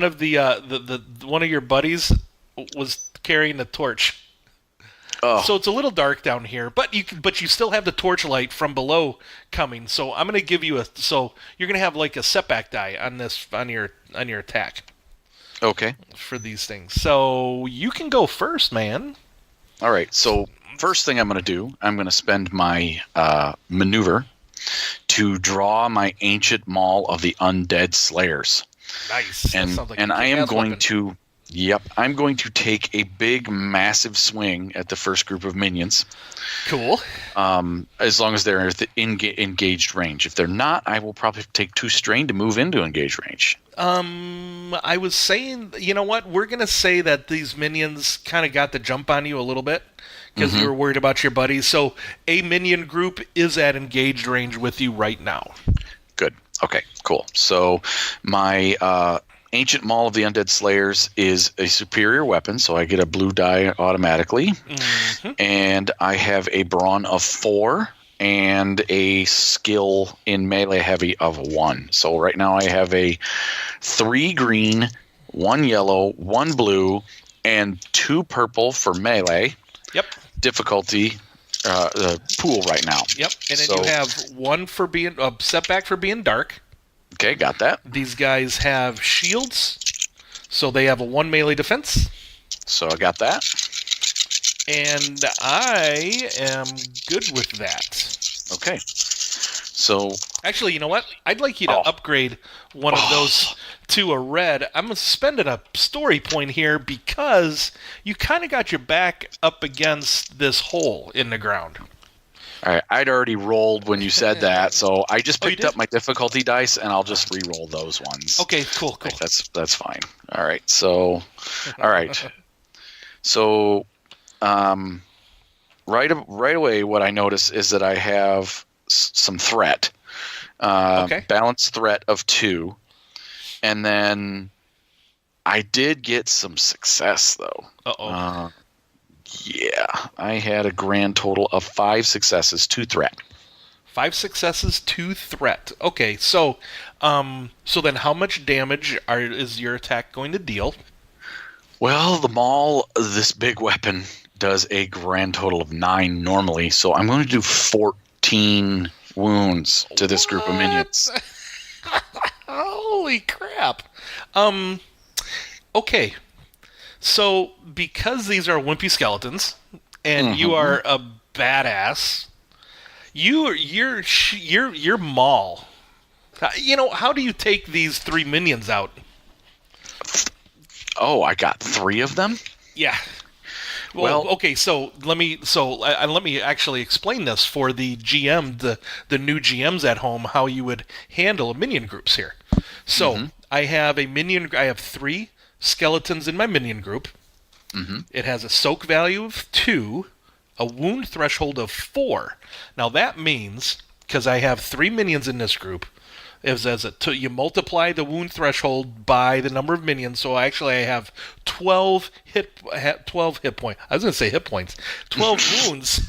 of the one of your buddies was carrying a torch. Oh. So it's a little dark down here, but you still have the torchlight from below coming. So I'm going to give you you're going to have like a setback die on your attack. Okay. For these things. So you can go first, man. All right. So first thing I'm going to do, I'm going to spend my maneuver to draw my ancient maul of the undead slayers. Nice. And I am going to. Yep, I'm going to take a big, massive swing at the first group of minions. Cool. As long as they're in engaged range. If they're not, I will probably take 2 strain to move into engaged range. I was saying, you know what? We're going to say that these minions kind of got the jump on you a little bit because you were worried about your buddies. So a minion group is at engaged range with you right now. Good. Okay, cool. So my Ancient Maul of the Undead Slayers is a superior weapon, so I get a blue die automatically. And I have a brawn of 4 and a skill in melee heavy of 1. So right now I have a 3 green, 1 yellow, 1 blue, and 2 purple for melee. Yep. Difficulty pool right now. Yep. And then you have 1 for being setback for being dark. Okay, got that. These guys have shields, so they have a 1 melee defense. So I got that. And I am good with that. Okay. So actually, you know what? I'd like you to upgrade one of those to a red. I'm spending a story point here because you kind of got your back up against this hole in the ground. All right, I'd already rolled when you said that, so I just picked up my difficulty dice, and I'll just re-roll those ones. Okay, cool. Right, that's fine. All right, so, right away, what I notice is that I have some threat, balanced threat of 2, and then I did get some success though. Yeah, I had a grand total of 5 successes, 2 threat. 5 successes, 2 threat. Okay, so then how much damage is your attack going to deal? Well, the maul, this big weapon, does a grand total of 9 normally, so I'm going to do 14 wounds to this group of minions. Holy crap. Okay. So, because these are wimpy skeletons, and you are a badass, you're maul. How do you take these 3 minions out? Oh, I got 3 of them? Yeah. Well, okay. So let me actually explain this for the GM, the new GMs at home, how you would handle minion groups here. So I have 3 skeletons in my minion group. It has a soak value of 2, a wound threshold of 4. Now that means, because I have 3 minions in this group, you multiply the wound threshold by the number of minions. So actually, I have 12 hit points. I was going to say hit points. 12 wounds.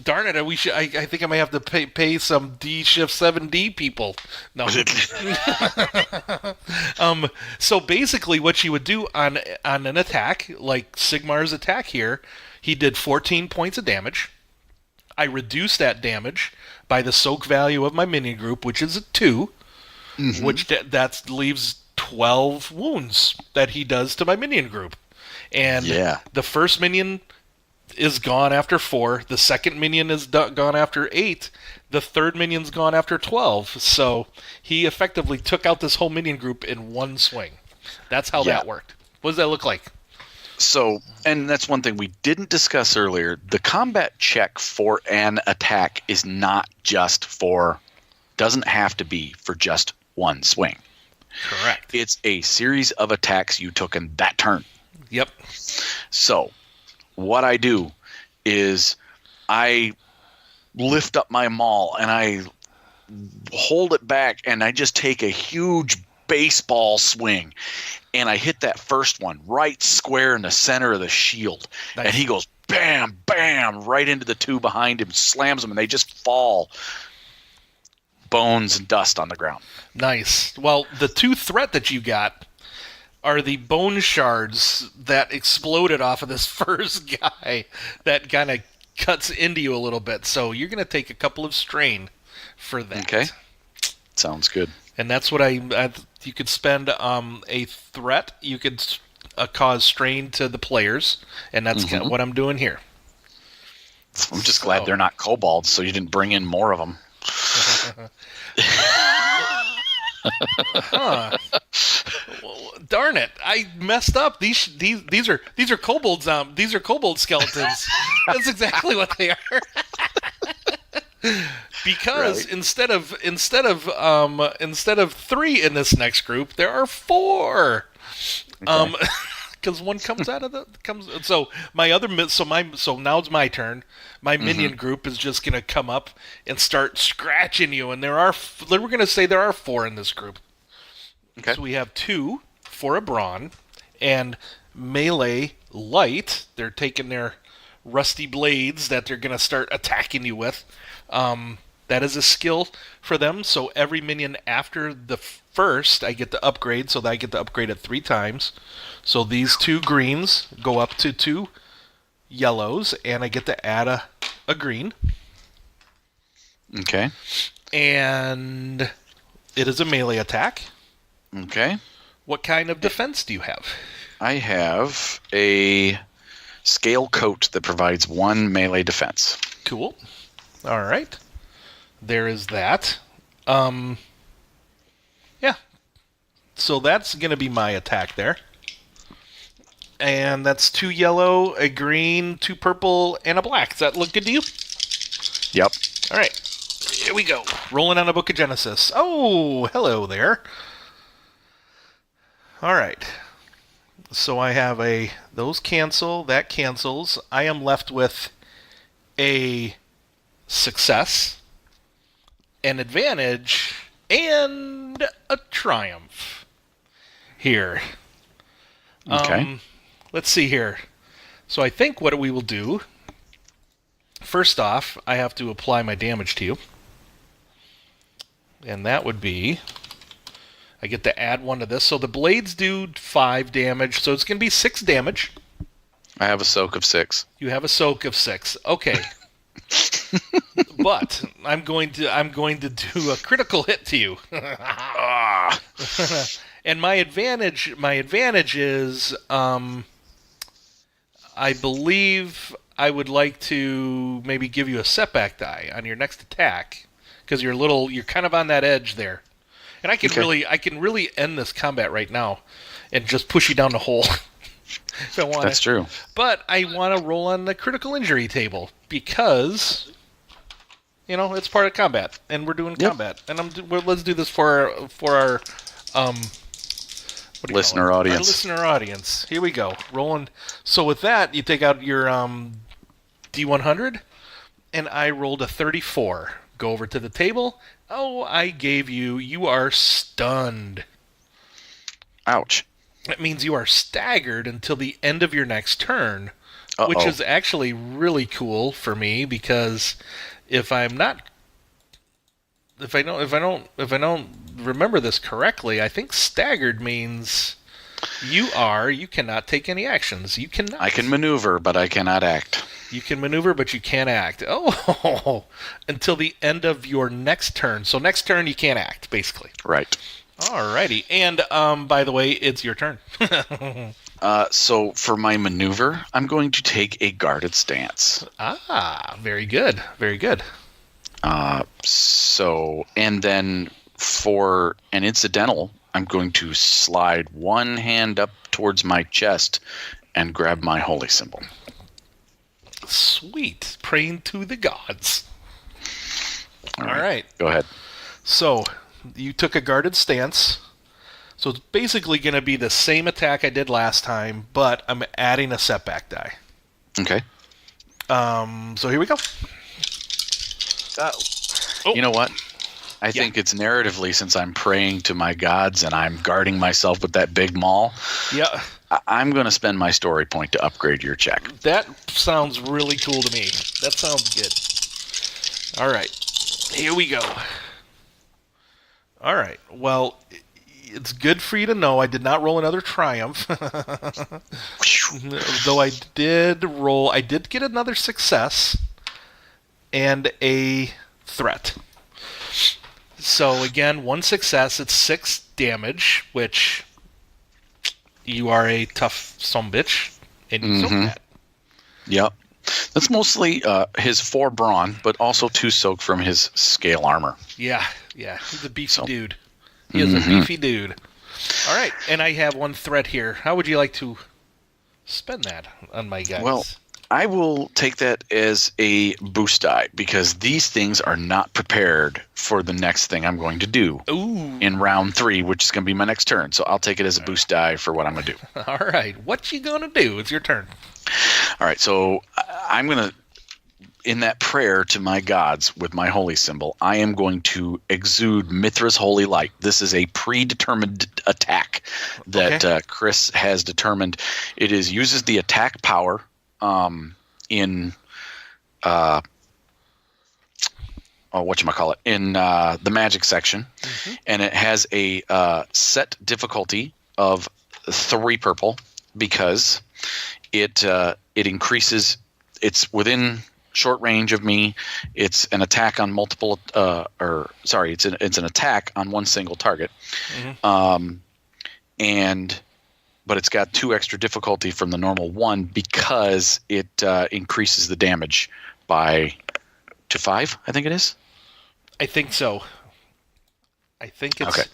Darn it! I think I might have to pay some D shift 7D people. No. So basically, what you would do on an attack, like Sigmar's attack here, he did 14 points of damage. I reduced that damage by the soak value of my minion group, which is a 2, which that leaves 12 wounds that he does to my minion group. And the first minion is gone after 4, the second minion is gone after 8, the third minion's gone after 12. So he effectively took out this whole minion group in one swing. That's how that worked. What does that look like? So, and that's one thing we didn't discuss earlier. The combat check for an attack is not just doesn't have to be for just one swing. Correct. It's a series of attacks you took in that turn. Yep. So, what I do is I lift up my maul and I hold it back and I just take a huge baseball swing. And I hit that first one right square in the center of the shield. Nice. And he goes bam, bam, right into the 2 behind him, slams them, and they just fall bones and dust on the ground. Nice. Well, the 2 threat that you got are the bone shards that exploded off of this first guy that kind of cuts into you a little bit. So you're going to take a couple of strain for that. Okay. Sounds good. And that's what you could spend a threat. You could cause strain to the players, and that's kind of what I'm doing here. I'm just glad they're not kobolds, so you didn't bring in more of them. Huh. Well, darn it! I messed up. These are kobolds. These are kobold skeletons. That's exactly what they are. Because instead of 3 in this next group, there are 4. Because one comes out of so now it's my turn. My minion group is just gonna come up and start scratching you, and we're gonna say there are 4 in this group. Okay. So we have 2 for a brawn and melee light. They're taking their rusty blades that they're gonna start attacking you with. That is a skill for them, so every minion after the first, I get to upgrade, so that I get to upgrade it 3 times. So these 2 greens go up to 2 yellows, and I get to add a green. Okay. And it is a melee attack. Okay. What kind of defense do you have? I have a scale coat that provides 1 melee defense. Cool. All right. There is that. Yeah. So that's going to be my attack there. And that's 2 yellow, a green, 2 purple, and a black. Does that look good to you? Yep. All right. Here we go. Rolling on a book of Genesis. Oh, hello there. All right. So I have those cancel, that cancels. I am left with a success, an advantage, and a triumph here. Okay. Let's see here. So I think what we will do, first off, I have to apply my damage to you. And that would be, I get to add 1 to this. So the blades do 5 damage, so it's going to be 6 damage. I have a soak of 6. You have a soak of 6. Okay. But I'm going to do a critical hit to you. And my advantage is I believe I would like to maybe give you a setback die on your next attack because you're kind of on that edge there. And I can really end this combat right now and just push you down the hole. If I want. That's true. But I want to roll on the critical injury table because it's part of combat, and we're doing combat. And let's do this for our listener audience. Our listener audience. Here we go. Rolling. So with that, you take out your D100, and I rolled a 34. Go over to the table. Oh, I gave you. You are stunned. Ouch. That means you are staggered until the end of your next turn, which is actually really cool for me because if I don't remember this correctly, I think staggered means you cannot take any actions. You cannot. I can maneuver, but I cannot act. You can maneuver, but you can't act. Oh, until the end of your next turn. So next turn you can't act, basically. Right. Alrighty, and by the way, it's your turn. So for my maneuver, I'm going to take a guarded stance. Ah, very good, very good. And then for an incidental, I'm going to slide one hand up towards my chest and grab my holy symbol. Sweet, praying to the gods. All right. Go ahead. So you took a guarded stance. So it's basically going to be the same attack I did last time, but I'm adding a setback die. Okay. So here we go. You know what? I think it's narratively, since I'm praying to my gods and I'm guarding myself with that big maul. Yeah. I'm going to spend my story point to upgrade your check. That sounds really cool to me. That sounds good. All right. Here we go. All right. Well, it's good for you to know I did not roll another triumph. Though I did get another success and a threat. So again, 1 success, it's 6 damage, which you are a tough sumbitch, and you soak that. Yep. That's mostly his 4 brawn, but also 2 soak from his scale armor. Yeah. He's a beefy dude. He is a beefy dude. All right, and I have 1 threat here. How would you like to spend that on my guys? Well, I will take that as a boost die because these things are not prepared for the next thing I'm going to do in round 3, which is going to be my next turn. So I'll take it as a boost die for what I'm going to do. All right. What you going to do? It's your turn. All right. So I'm going to, in that prayer to my gods with my holy symbol, I am going to exude Mithra's holy light. This is a predetermined attack that Chris has determined. It uses the attack power in the magic section, and it has a set difficulty of 3 purple because it increases. It's within short range of me. It's an attack on multiple. It's an attack on one single target, but it's got 2 extra difficulty from the normal 1 because it increases the damage to 5. I think it is. I think so. I think it's okay.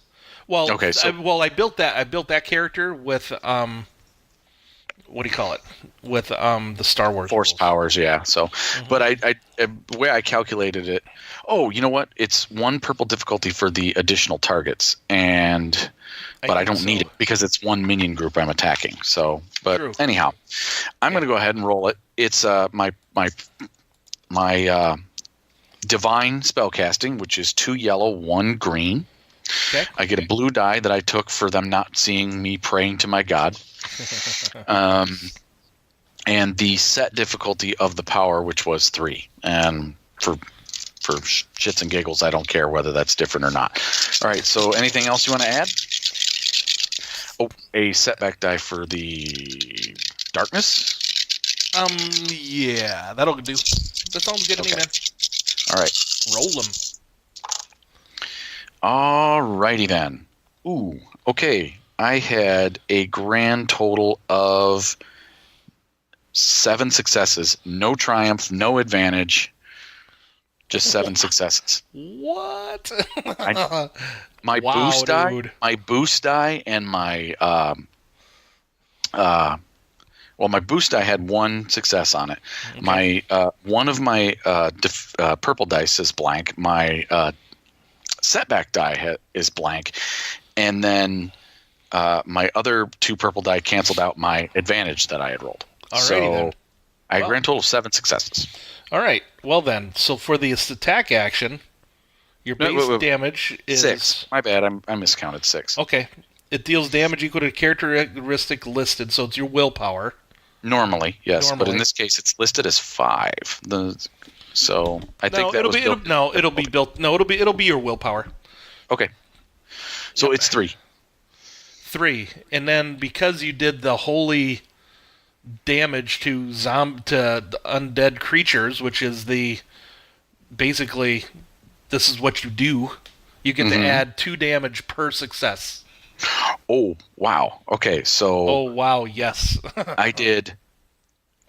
Well, okay. So, I built that character with what do you call it? With the Star Wars force rules. powers, yeah. So, but the way I calculated it. Oh, you know what? It's 1 purple difficulty for the additional targets, but I don't need it because it's 1 minion group I'm attacking. So, but True. Anyhow, I'm going to go ahead and roll it. It's my divine spellcasting, which is 2 yellow, 1 green. Okay. I get a blue die that I took for them not seeing me praying to my god. And the set difficulty of the power, which was 3. And for shits and giggles, I don't care whether that's different or not. All right, so anything else you want to add? Oh, a setback die for the darkness? Yeah, that'll do. That sounds good to me, man. All right. Roll them. Alrighty then. Ooh, okay. I had a grand total of 7 successes. No triumph, no advantage. Just 7 successes. What? My wow, boost die, dude. my boost die, and my my boost die had 1 success on it. Okay. My one of my purple dice is blank. My setback die is blank, and then my other 2 purple die canceled out my advantage that I had rolled. Alrighty so then. I had a grand total of 7 successes. All right. Well then, so for the attack action, your base damage is 6. My bad. I miscounted 6. Okay. It deals damage equal to a characteristic listed, so it's your willpower. Normally, yes, but in this case, it's listed as 5. So I think that it'll be your willpower. Okay. So it's 3. 3, and then because you did the holy damage to undead creatures, which is basically this is what you do. You get to add 2 damage per success. Oh wow! Okay, so. Oh wow! Yes. I did.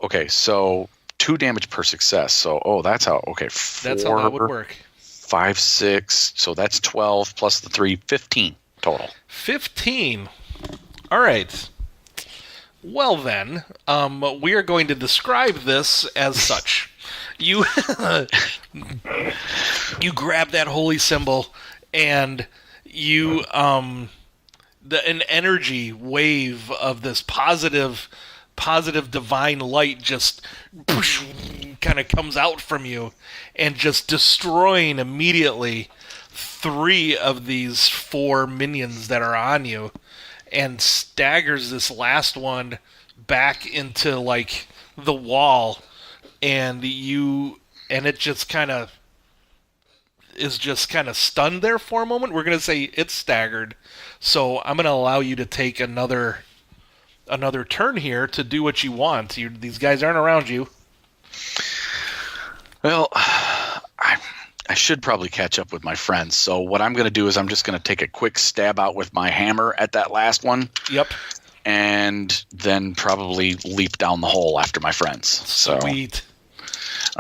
Okay, so 2 damage per success. So that's how. Okay, 4, that's how that would work. 5, 6. So that's 12 plus the 3, 15 total. 15. All right. Well then, we are going to describe this as such. You grab that holy symbol, and you an energy wave of this positive divine light just kind of comes out from you, and just destroying immediately 3 of these 4 minions that are on you, and staggers this last one back into like the wall, and it just kind of is just kind of stunned there for a moment. We're gonna say it's staggered, so I'm gonna allow you to take another turn here to do what you want. These guys aren't around you. Well, I should probably catch up with my friends. So what I'm going to do is I'm just going to take a quick stab out with my hammer at that last one. Yep. And then probably leap down the hole after my friends. Sweet.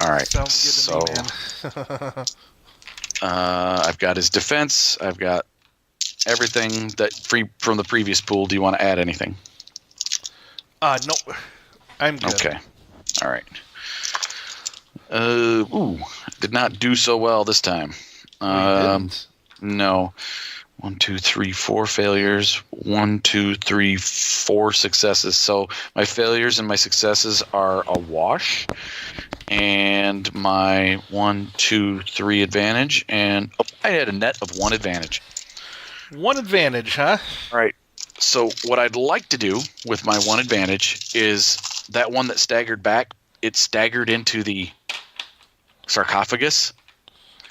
All right. Sounds good to me, man. I've got his defense. I've got everything free from the previous pool. Do you want to add anything? No. I'm good. Okay. All right. Did not do so well this time. No. 1, 2, 3, 4 failures. 1, 2, 3, 4 successes. So my failures and my successes are a wash. And my 1, 2, 3 advantage. And I had a net of 1 advantage. 1 advantage, huh? All right. So what I'd like to do with my 1 advantage is that one that staggered back, it staggered into the sarcophagus.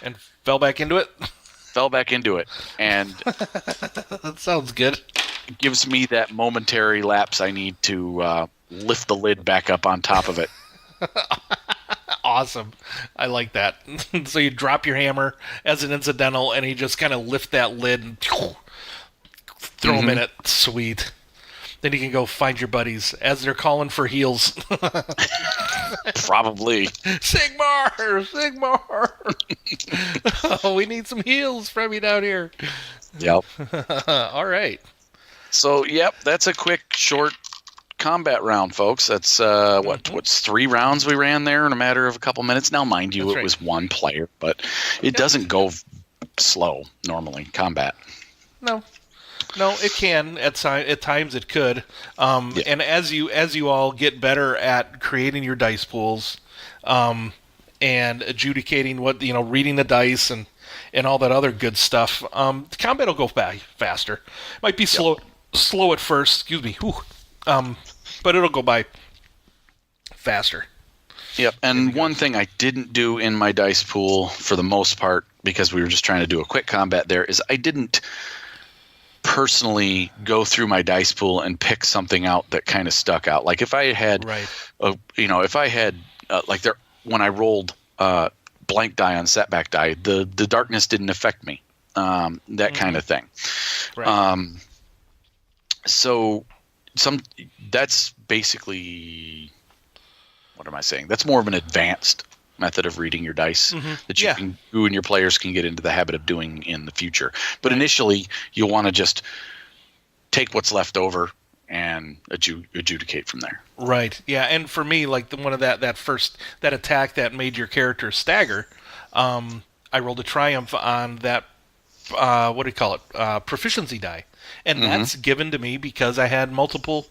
And fell back into it? Fell back into it. And that sounds good. It gives me that momentary lapse I need to lift the lid back up on top of it. Awesome. I like that. So you drop your hammer as an incidental, and you just kind of lift that lid and throw them in it. Sweet. Then you can go find your buddies as they're calling for heals. Probably. Sigmar! Oh, we need some heals from you down here. Yep. All right. So, yep, that's a quick, short combat round, folks. That's, what's 3 rounds we ran there in a matter of a couple minutes. Now, mind you, it was 1 player, but it doesn't go slow, normally, combat. No, it can. At times it could. And as you all get better at creating your dice pools, and adjudicating reading the dice and all that other good stuff, the combat will go faster. Might be slow at first. Excuse me. But it'll go by faster. Yep. And one thing I didn't do in my dice pool for the most part, because we were just trying to do a quick combat there, is I didn't personally go through my dice pool and pick something out that kind of stuck out. Like if I had, when I rolled blank die on setback die, the darkness didn't affect me. That kind of thing. Right. So that's basically, what am I saying? That's more of an advanced method of reading your dice that you and your players can get into the habit of doing in the future. But initially, you'll want to just take what's left over and adjudicate from there. Right. Yeah. And for me, like the one of that attack that made your character stagger, I rolled a triumph on that. What do you call it? Proficiency die, and that's given to me because I had multiple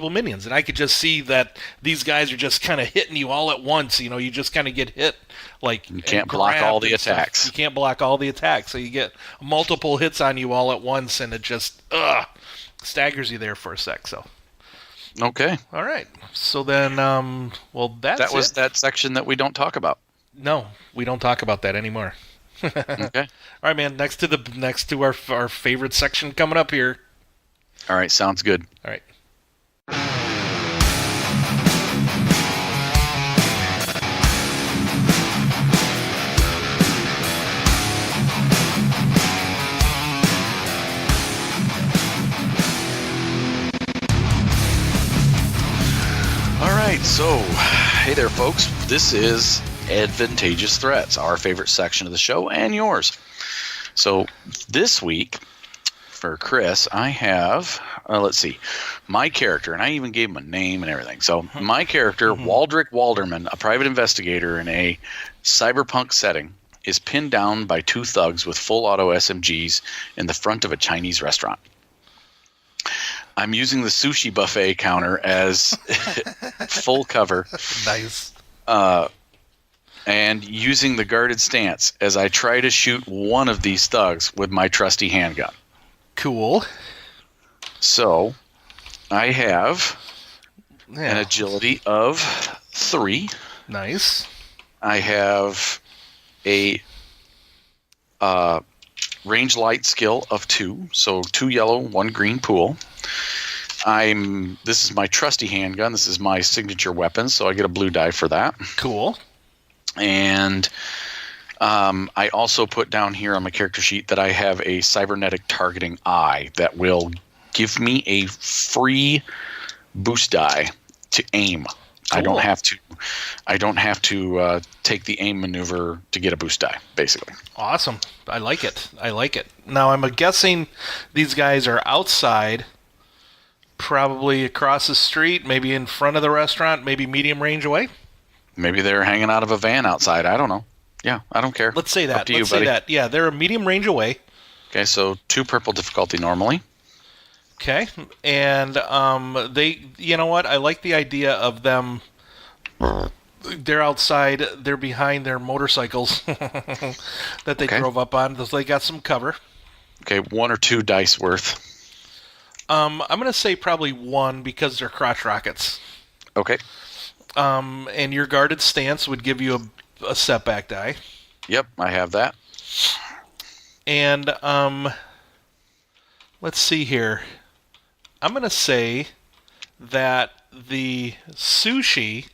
minions, and I could just see that these guys are just kind of hitting you all at once. You know, you just kind of get hit. Like you can't block all the attacks. You can't block all the attacks, so you get multiple hits on you all at once, and it just staggers you there for a sec. So. Okay. All right. So then, that was that section that we don't talk about. No, we don't talk about that anymore. Okay. All right, man. Next to our favorite section coming up here. All right, sounds good. All right. All right, so hey there, folks. This is Advantageous Threats, our favorite section of the show and yours. So this week for Chris, I have, my character, and I even gave him a name and everything. So my character, Waldrick Walderman, a private investigator in a cyberpunk setting, is pinned down by two thugs with full auto SMGs in the front of a Chinese restaurant. I'm using the sushi buffet counter as full cover. Nice. And using the guarded stance as I try to shoot one of these thugs with my trusty handgun. Cool. So, I have an agility of 3. Nice. I have a range light skill of 2. So 2 yellow, 1 green pool. This is my trusty handgun. This is my signature weapon, so I get a blue die for that. Cool. And I also put down here on my character sheet that I have a cybernetic targeting eye that will give me a free boost die to aim. Cool. I don't have to take the aim maneuver to get a boost die, basically. Awesome. I like it. Now I'm guessing these guys are outside, probably across the street, maybe in front of the restaurant, maybe medium range away. Maybe they're hanging out of a van outside. I don't know. Yeah, I don't care. Let's say that. Up to you, buddy. Yeah, they're a medium range away. Okay, so 2 purple difficulty normally. Okay, and you know what? I like the idea of them. They're outside. They're behind their motorcycles that they drove up on. They got some cover. Okay, 1 or 2 dice worth. I'm going to say probably 1 because they're crotch rockets. Okay. And your guarded stance would give you a setback die. Yep, I have that. And let's see here. I'm going to say that the sushi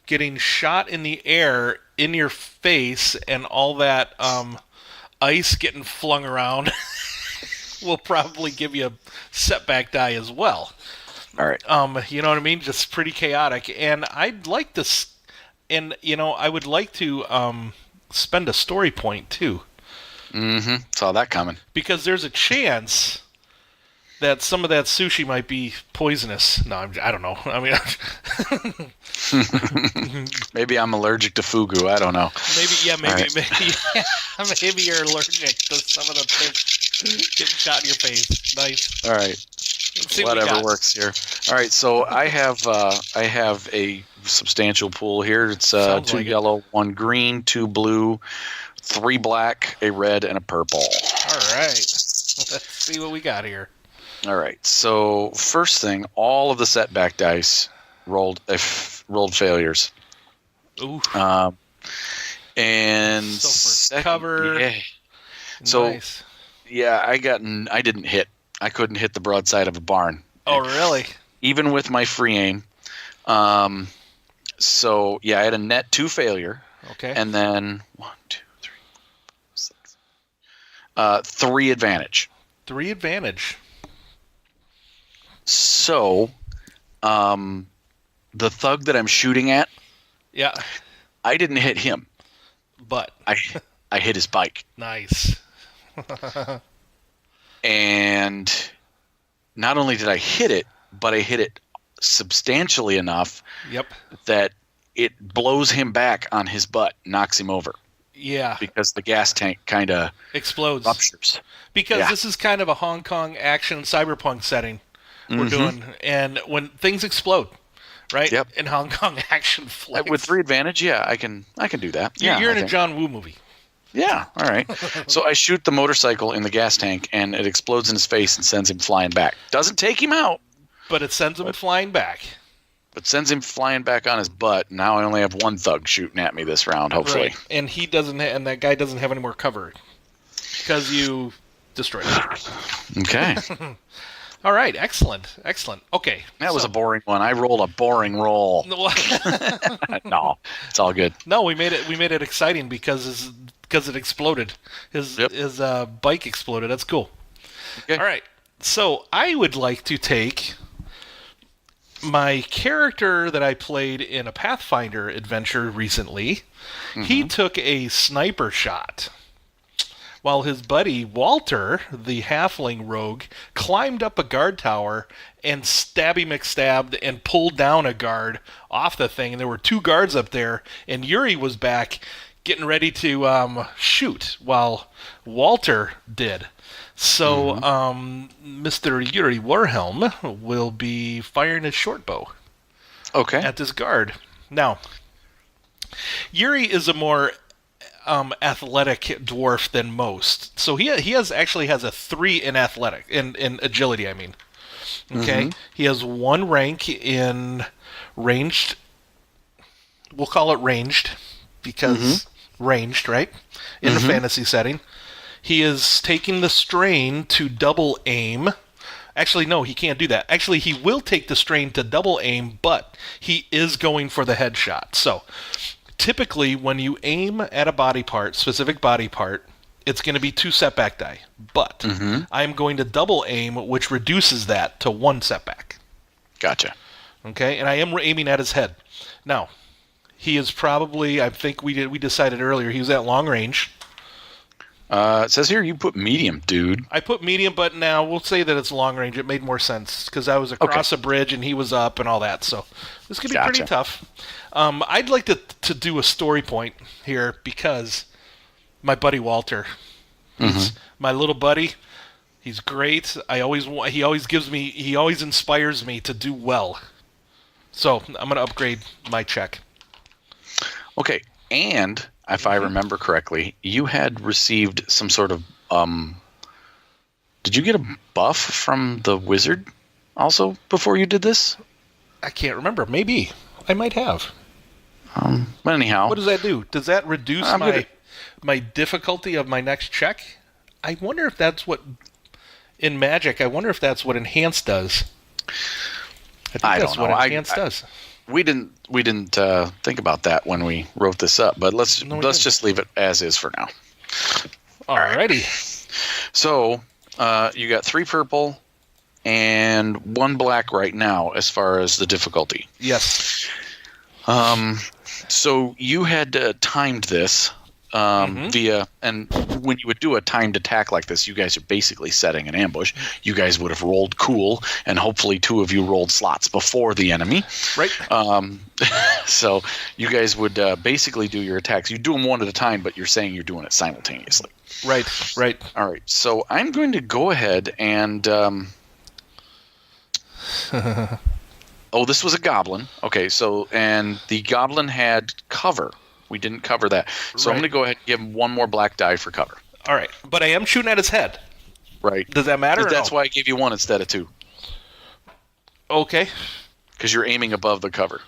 getting shot in the air in your face and all that ice getting flung around will probably give you a setback die as well. All right. You know what I mean? Just pretty chaotic. And I'd like this, and I would like to spend a story point too. Mm-hmm. Saw that coming. Because there's a chance that some of that sushi might be poisonous. No, I don't know. I mean, maybe I'm allergic to fugu. I don't know. Maybe you're allergic to some of the fish getting shot in your face. Nice. All right. Whatever works here. All right, so I have a substantial pool here. It's 2 yellow, 1 green, 2 blue, 3 black, a red, and a purple. All right. Let's see what we got here. All right. So first thing, all of the setback dice rolled failures. Ooh. And so for cover. Yeah. So nice. Yeah, I didn't hit. I couldn't hit the broadside of a barn. Oh, really? Even with my free aim. So, yeah, I had a net 2 failure. Okay. And then 1, 2, 3, 4, 6. 3 advantage. 3 advantage. So, the thug that I'm shooting at, Yeah. I didn't hit him. But. I hit his bike. Nice. And not only did I hit it, but I hit it substantially enough that it blows him back on his butt, knocks him over. Yeah. Because the gas tank kind of explodes. Ruptures. Because this is kind of a Hong Kong action cyberpunk setting we're doing. And when things explode, right? Yep. In Hong Kong action flights. With 3 advantage, I can do that. You're in a John Woo movie. Yeah, all right. So I shoot the motorcycle in the gas tank, and it explodes in his face and sends him flying back. Doesn't take him out. But it sends him flying back. But sends him flying back on his butt. Now I only have 1 thug shooting at me this round, hopefully. Right. And he doesn't, and that guy doesn't have any more cover because you destroyed him. Okay. All right. Excellent. Okay. That was a boring one. I rolled a boring roll. No, it's all good. No, we made it exciting because it exploded. His bike exploded. That's cool. Okay. All right. So I would like to take my character that I played in a Pathfinder adventure recently. He took a sniper shot while his buddy Walter, the halfling rogue, climbed up a guard tower and stabby McStabbed and pulled down a guard off the thing. And there were 2 guards up there, and Yuri was back getting ready to shoot while Walter did. So Mr. Yuri Warhelm will be firing his short bow at this guard. Now, Yuri is a more athletic dwarf than most. So he actually has a 3 in athletic, in agility, I mean. Okay? He has 1 rank in ranged. We'll call it ranged because ranged, right? In the fantasy setting. He is taking the strain to double aim. Actually, no, he can't do that. Actually, he will take the strain to double aim, but he is going for the headshot. So, typically, when you aim at a body part, specific body part, it's going to be 2 setback die. But I'm going to double aim, which reduces that to 1 setback. Gotcha. Okay, and I am aiming at his head. Now, he is probably, I think we decided earlier, he was at long range. It says here you put medium, dude. I put medium, but now we'll say that it's long range. It made more sense because I was across a bridge and he was up and all that. So this could be pretty tough. I'd like to do a story point here because my buddy Walter, he's my little buddy. He's great. He always inspires me to do well. So I'm going to upgrade my check. Okay, and if I remember correctly, you had received some sort of did you get a buff from the wizard also before you did this? I can't remember. Maybe I might have. But anyhow, what does that do? Does that reduce my difficulty of my next check? I wonder if that's what in Magic. I wonder if that's what Enhance does. I think that's what Enhance does. We didn't think about that when we wrote this up, but let's just leave it as is for now. Alrighty. So you got 3 purple and 1 black right now as far as the difficulty. Yes. So you had timed this via, and when you would do a timed attack like this, you guys are basically setting an ambush. You guys would have rolled cool, and hopefully 2 of you rolled slots before the enemy. Right. So you guys would basically do your attacks. You do them one at a time, but you're saying you're doing it simultaneously. Right. All right. So I'm going to go ahead and. Oh, this was a goblin. Okay. So, and the goblin had cover. We didn't cover that. So I'm going to go ahead and give him 1 more black die for cover. All right. But I am shooting at his head. Right. Does that matter? That's why I gave you 1 instead of 2. Okay. Because you're aiming above the cover.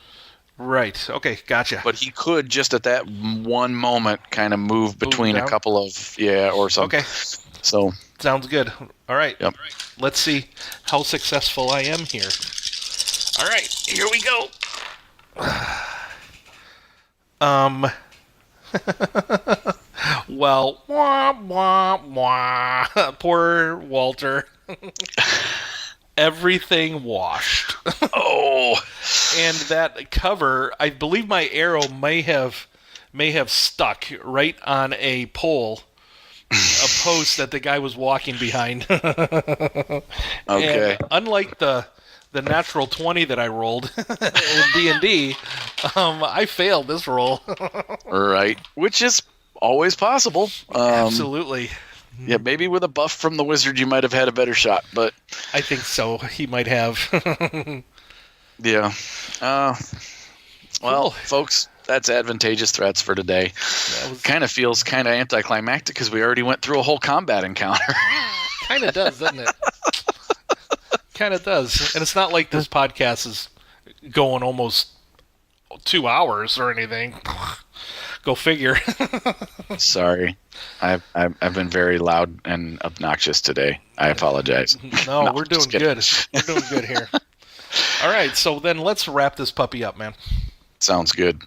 Right. Okay. Gotcha. But he could just at that one moment kind of move between a couple of, or something. Okay. So sounds good. All right. Yep. Let's see how successful I am here. All right, here we go. Well, wah, wah, wah. Poor Walter. Everything washed. Oh. And that cover, I believe my arrow may have stuck right on a pole, a post that the guy was walking behind. Okay. And unlike the natural 20 that I rolled in D&D, I failed this roll. Right. Which is always possible. Absolutely. Yeah, maybe with a buff from the wizard, you might have had a better shot, but I think so. He might have. yeah. Well, Cool. folks, that's Advantageous Threats for today. Kind of feels kind of anticlimactic because we already went through a whole combat encounter. Kind of does, doesn't it? Kind of does. And it's not like this podcast is going almost 2 hours or anything. Go figure. Sorry. I've been very loud and obnoxious today. I apologize. No, we're doing good. We're doing good here. All right, so then let's wrap this puppy up, man. Sounds good.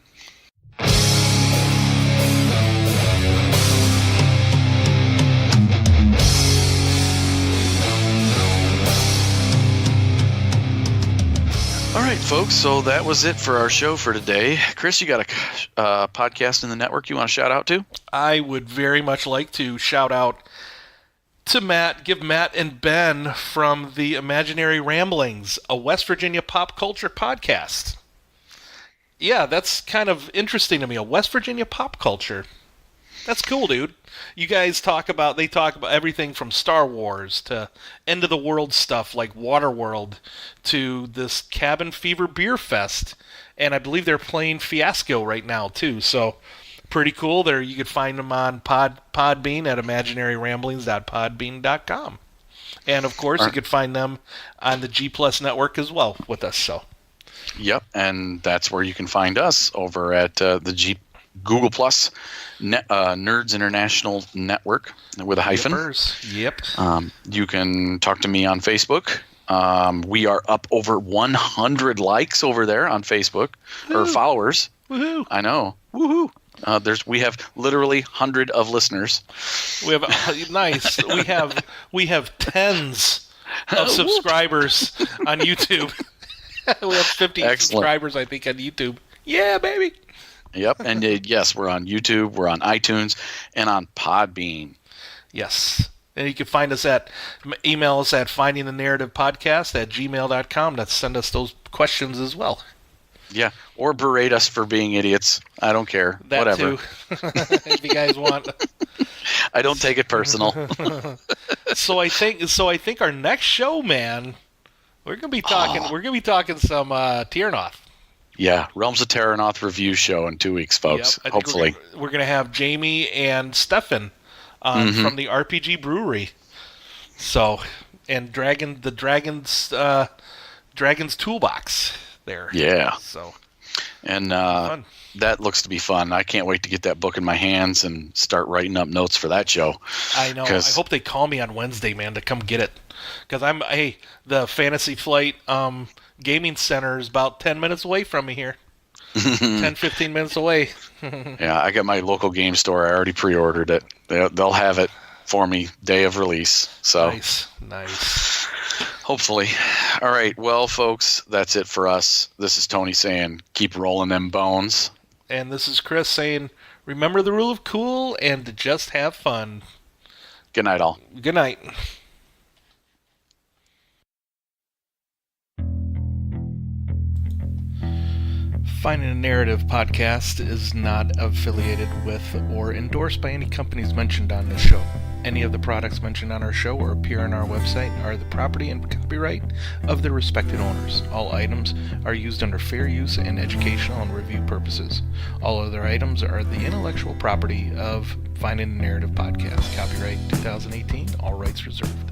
All right, folks, so that was it for our show for today. Chris, you got a podcast in the network you want to shout out to? I would very much like to shout out to Matt, give Matt and Ben from the Imaginary Ramblings, a West Virginia pop culture podcast. Yeah, that's kind of interesting to me, a West Virginia pop culture. That's cool, dude. You guys talk about everything from Star Wars to end of the world stuff like Waterworld to this Cabin Fever Beer Fest. And I believe they're playing Fiasco right now too. So pretty cool. There you could find them on Podbean at imaginaryramblings.podbean.com. And of course, you could find them on the G Plus network as well with us. So yep, and that's where you can find us over at the Google Plus Nerds International Network with a hyphen. Yep. You can talk to me on Facebook. We are up over 100 likes over there on Facebook. Woo. Or followers. Woohoo! I know. Woohoo! We have literally 100 of listeners. We have nice. We have tens of subscribers on YouTube. We have 50 subscribers, I think, on YouTube. Yeah, baby. Yep, and yes, we're on YouTube, we're on iTunes, and on Podbean. Yes, and you can find us email us at findingthenarrativepodcast@gmail.com to send us those questions as well. Yeah, or berate us for being idiots. I don't care. That whatever. Too. If you guys want. I don't take it personal. So I think our next show, man, we're gonna be talking some Tiernoth. Yeah, Realms of Terranoth review show in 2 weeks, folks. Yep, hopefully. We're going to have Jamie and Stefan from the RPG Brewery. So, and the Dragon's Toolbox there. Yeah. So, and that looks to be fun. I can't wait to get that book in my hands and start writing up notes for that show. I know. I hope they call me on Wednesday, man, to come get it. Because the Fantasy Flight Gaming Center is about 10 minutes away from me here. 10, 15 minutes away. Yeah, I got my local game store. I already pre-ordered it. They'll have it for me day of release. So Nice. Hopefully. All right. Well, folks, that's it for us. This is Tony saying, keep rolling them bones. And this is Chris saying, remember the rule of cool and to just have fun. Good night, all. Good night. Finding a Narrative Podcast is not affiliated with or endorsed by any companies mentioned on this show. Any of the products mentioned on our show or appear on our website are the property and copyright of their respected owners. All items are used under fair use and educational and review purposes. All other items are the intellectual property of Finding a Narrative Podcast. Copyright 2018, all rights reserved.